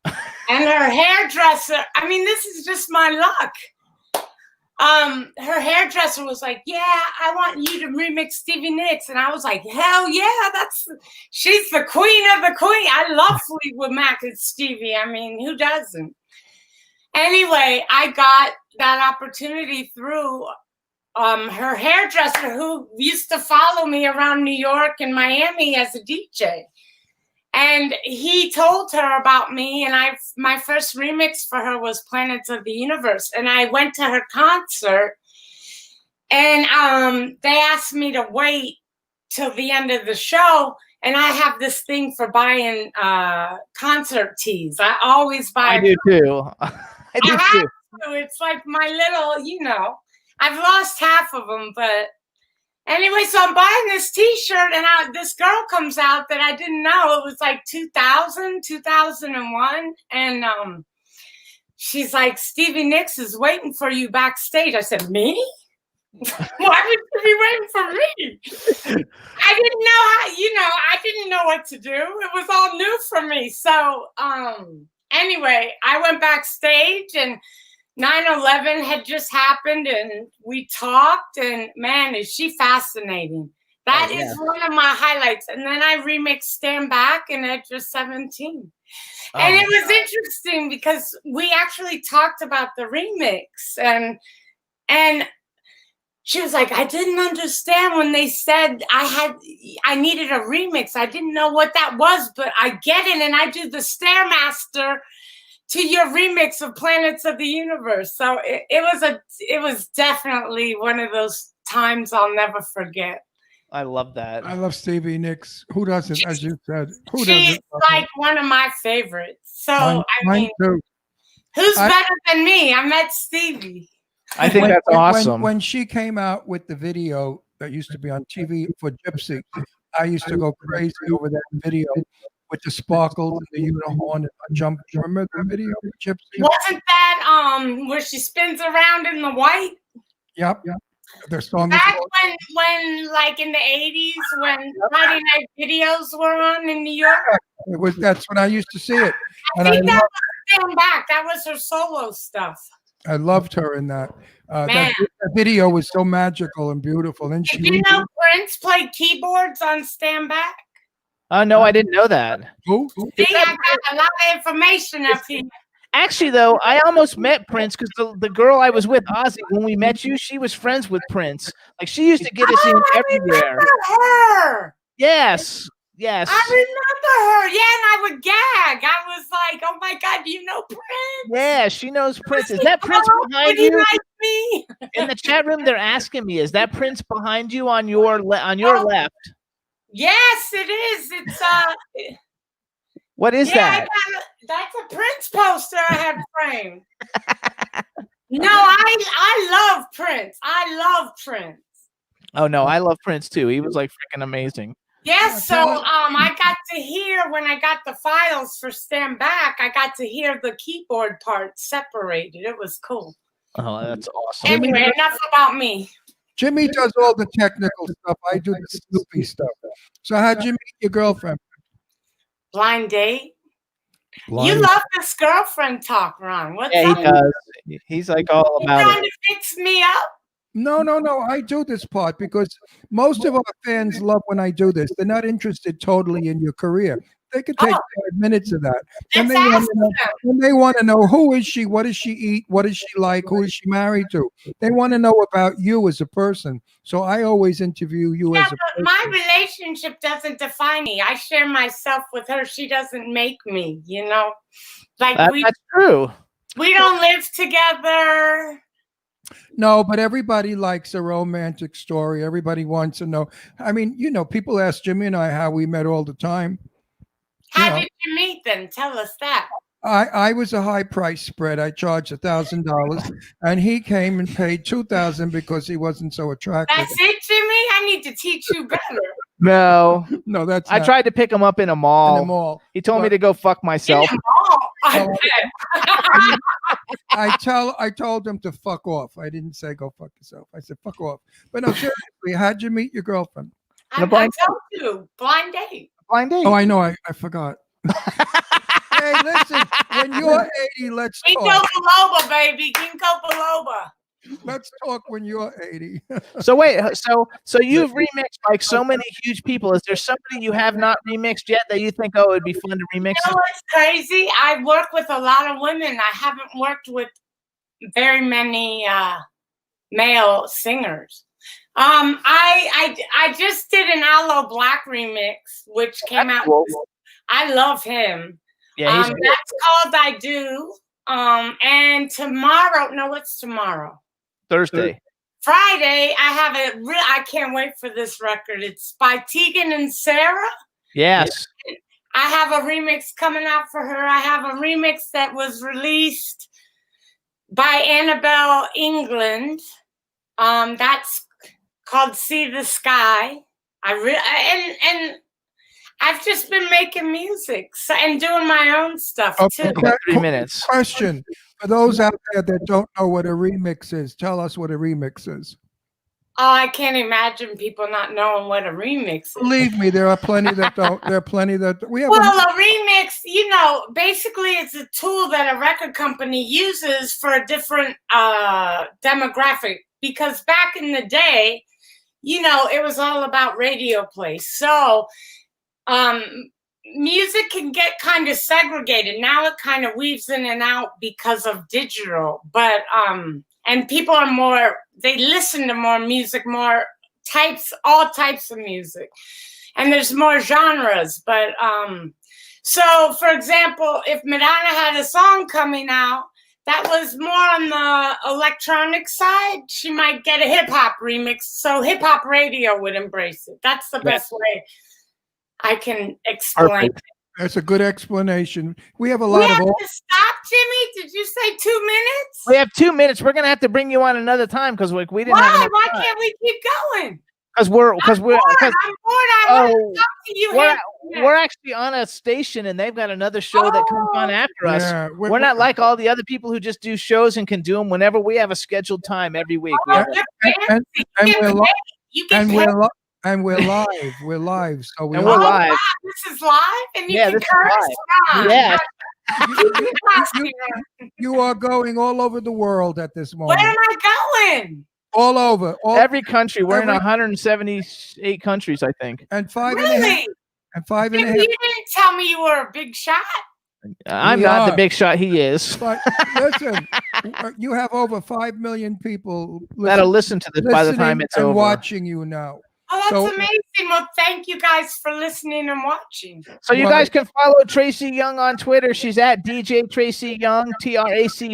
And her hairdresser, I mean, this is just my luck. Her hairdresser was like, yeah, I want you to remix Stevie Nicks. And I was like, hell yeah, she's the queen of the queen. I love Fleetwood Mac and Stevie. I mean, who doesn't? Anyway, I got that opportunity through her hairdresser, who used to follow me around New York and Miami as a DJ. And he told her about me, and my first remix for her was Planets of the Universe. And I went to her concert, and they asked me to wait till the end of the show. And I have this thing for buying concert tees. I always buy. I do too. I do too. It's like my little, you know, I've lost half of them, but anyway, so I'm buying this t-shirt, and this girl comes out that I didn't know. It was like 2001. And she's like, Stevie Nicks is waiting for you backstage. I said, me? Why would you be waiting for me? I didn't know how, I didn't know what to do. It was all new for me. So, anyway, I went backstage and 9/11 had just happened and we talked, and man, is she fascinating. That is one of my highlights. And then I remixed Stand Back and Edge 17. And it was interesting because we actually talked about the remix, and she was like, I didn't understand when they said I needed a remix. I didn't know what that was, but I get it. And I do the Stairmaster to your remix of Planets of the Universe. So it was definitely one of those times I'll never forget. I love that. I love Stevie Nicks. Who doesn't, as you said? Who She's doesn't? like one of my favorites. So, Mine too. who's better than me? I met Stevie. I think that's awesome. When she came out with the video that used to be on TV for Gypsy, I used to go crazy over that video with the sparkles and the unicorn and the jump. Remember the video with Gypsy? Wasn't that where she spins around in the white? Yep. The song Back when like in the 80s when Friday night videos were on in New York. That's when I used to see it. I think that was Stand Back. That was her solo stuff. I loved her in that. That video was so magical and beautiful. And Did you know Prince played keyboards on Stand Back? Oh no, I didn't know that. Who? See, I got a lot of information up here. Actually, though, I almost met Prince because the girl I was with, Ozzy, when we met you, she was friends with Prince. Like, she used to get us in everywhere. Her. Yes. I remember her. Yeah, and I would gag. I was like, oh my God, do you know Prince? Yeah, she knows Prince. Is that Prince behind you? Like me? In the chat room, they're asking me, is that Prince behind you on your left? Yes, it is. It's What is that? That's a Prince poster I have framed. No, I love Prince. I love Prince. Oh no, I love Prince too. He was like freaking amazing. Yes, so I got to hear when I got the files for Stand Back, I got to hear the keyboard part separated. It was cool. Oh, that's awesome. Anyway, enough about me. Jimmy does all the technical stuff. I do the Snoopy stuff. So how'd you meet your girlfriend? Blind date. You love this girlfriend talk, Ron. What's up? He does. He's like all about trying to fix me up? No. I do this part because most of our fans love when I do this. They're not interested totally in your career. They could take 5 minutes of that. And they want to know who is she, what does she eat, what is she like, who is she married to. They want to know about you as a person. So I always interview you as a person. My relationship doesn't define me. I share myself with her. She doesn't make me, Like that's true. We don't live together. No, but everybody likes a romantic story. Everybody wants to know. I mean, people ask Jimmy and I how we met all the time. How did you meet them? Tell us that. I was a high price spread. I charged $1,000, and he came and paid $2,000 because he wasn't so attractive. That's it, Jimmy. I need to teach you better. No, that's. I tried to pick him up in a mall. In a mall. He told me to go fuck myself. In a mall. I told him to fuck off. I didn't say go fuck yourself. I said fuck off. But no, seriously, how'd you meet your girlfriend? I told you, blind date. Blind date. Oh, I know. I forgot. Hey, listen. When you're 80, let's talk. Ginkgo biloba, baby. Ginkgo biloba. Let's talk when you're 80. So wait, so you've remixed like so many huge people. Is there somebody you have not remixed yet that you think, it'd be fun to remix? You know what's crazy? I work with a lot of women. I haven't worked with very many male singers. I just did an Aloe Black remix, which came out. Cool. I love him. Yeah, that's called I Do. And tomorrow, no, what's tomorrow? Thursday. Friday, I have I can't wait for this record. It's by Tegan and Sarah. Yes. I have a remix coming out for her. I have a remix that was released by Annabelle England. That's called See the Sky. And I've just been making music and doing my own stuff too. 3 minutes. Question for those out there that don't know what a remix is. Tell us what a remix is. Oh, I can't imagine people not knowing what a remix is. Believe me, there are plenty that don't. There are plenty that we have. Well, a remix, you know, basically it's a tool that a record company uses for a different demographic. Because back in the day, you know, it was all about radio play. So music can get kind of segregated. Now it kind of weaves in and out because of digital. But and people are more, they listen to more music, more types, all types of music. And there's more genres. But so, for example, if Madonna had a song coming out that was more on the electronic side, she might get a hip-hop remix. So hip-hop radio would embrace it. That's the best way I can explain it. That's a good explanation. We have a lot we of. have to stop, Jimmy. Did you say 2 minutes? We have 2 minutes. We're gonna have to bring you on another time because we didn't have enough Why time. can't we keep going? Because we're I'm bored. I want to talk to you. we're actually on a station and they've got another show that comes on after us. Yeah, we're not like all the other people who just do shows and can do them whenever. We have a scheduled time every week. We have And we're live. We're live. So we're live. Wow, this is live, and you can this curse. is live. Yes. You are going all over the world at this moment. Where am I going? All over. Every country. We're in 178 countries, I think. And five Really? and a half. And five and a half. You didn't tell me you were a big shot. I'm not the big shot. He is. But listen, you have over 5 million people that'll listen to this by the time it's over. Watching you now. Oh, that's amazing. Well, thank you guys for listening and watching. So you guys can follow Tracy Young on Twitter. She's at DJ Tracy Young, TRACY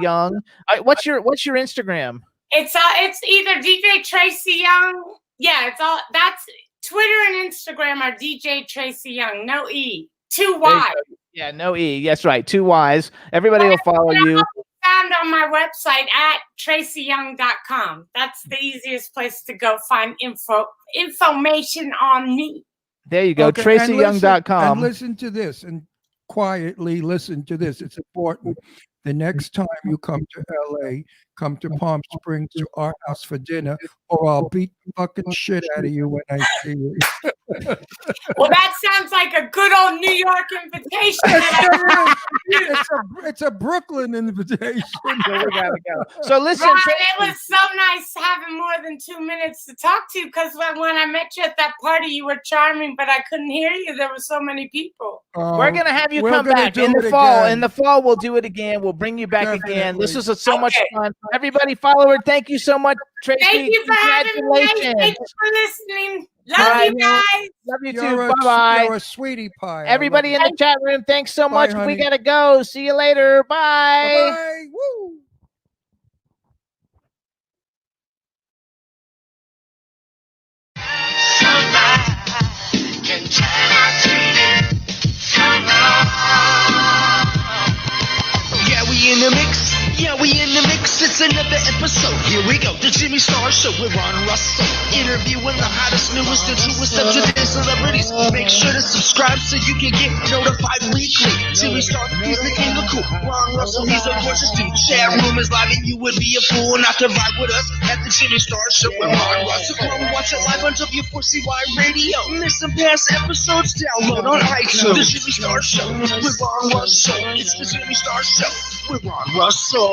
Young. What's your Instagram? It's either DJ Tracy Young. Yeah, it's all that's Twitter and Instagram are DJ Tracy Young. No E. 2 Y's. Yeah, no E. That's right. 2 Y's. Everybody will follow you. Found on my website at tracyyoung.com. That's the easiest place to go find information on me. There you go, okay, tracyyoung.com. And listen to this, and quietly listen to this. It's important. The next time you come to LA, come to Palm Springs to our house for dinner, or I'll beat the fucking shit out of you when I see you. Well, that sounds like a good old New York invitation. It's a Brooklyn invitation. So we gotta go. So listen, Ron, it was so nice having more than 2 minutes to talk to you, because when I met you at that party, you were charming, but I couldn't hear you. There were so many people. We're gonna have you come back in the fall. Again. In the fall, we'll do it again. We'll bring you back again. This was so much fun. Everybody, follow her. Thank you so much, Tracy. Thank you for having me. Thank you for listening. Love you guys. Love you too. Bye-bye. You're a sweetie pie. Everybody in the chat room, thanks so much. Honey. We gotta go. See you later. Bye. Bye. Woo. Yeah, we in the mix. Yeah, we in the mix. It's another episode. Here we go. The Jimmy Star Show with Ron Russell. Interviewing the hottest, newest, and truest of today's celebrities. Make sure to subscribe so you can get notified weekly. Jimmy Star, he's the king of cool. Ron Russell, he's a gorgeous dude. Chat room is live, and you would be a fool not to vibe with us at the Jimmy Star Show with Ron Russell. Come watch it live on W4CY Radio. Missing past episodes, download on iTunes. The Jimmy Star Show with Ron Russell. It's the Jimmy Star Show with Ron Russell.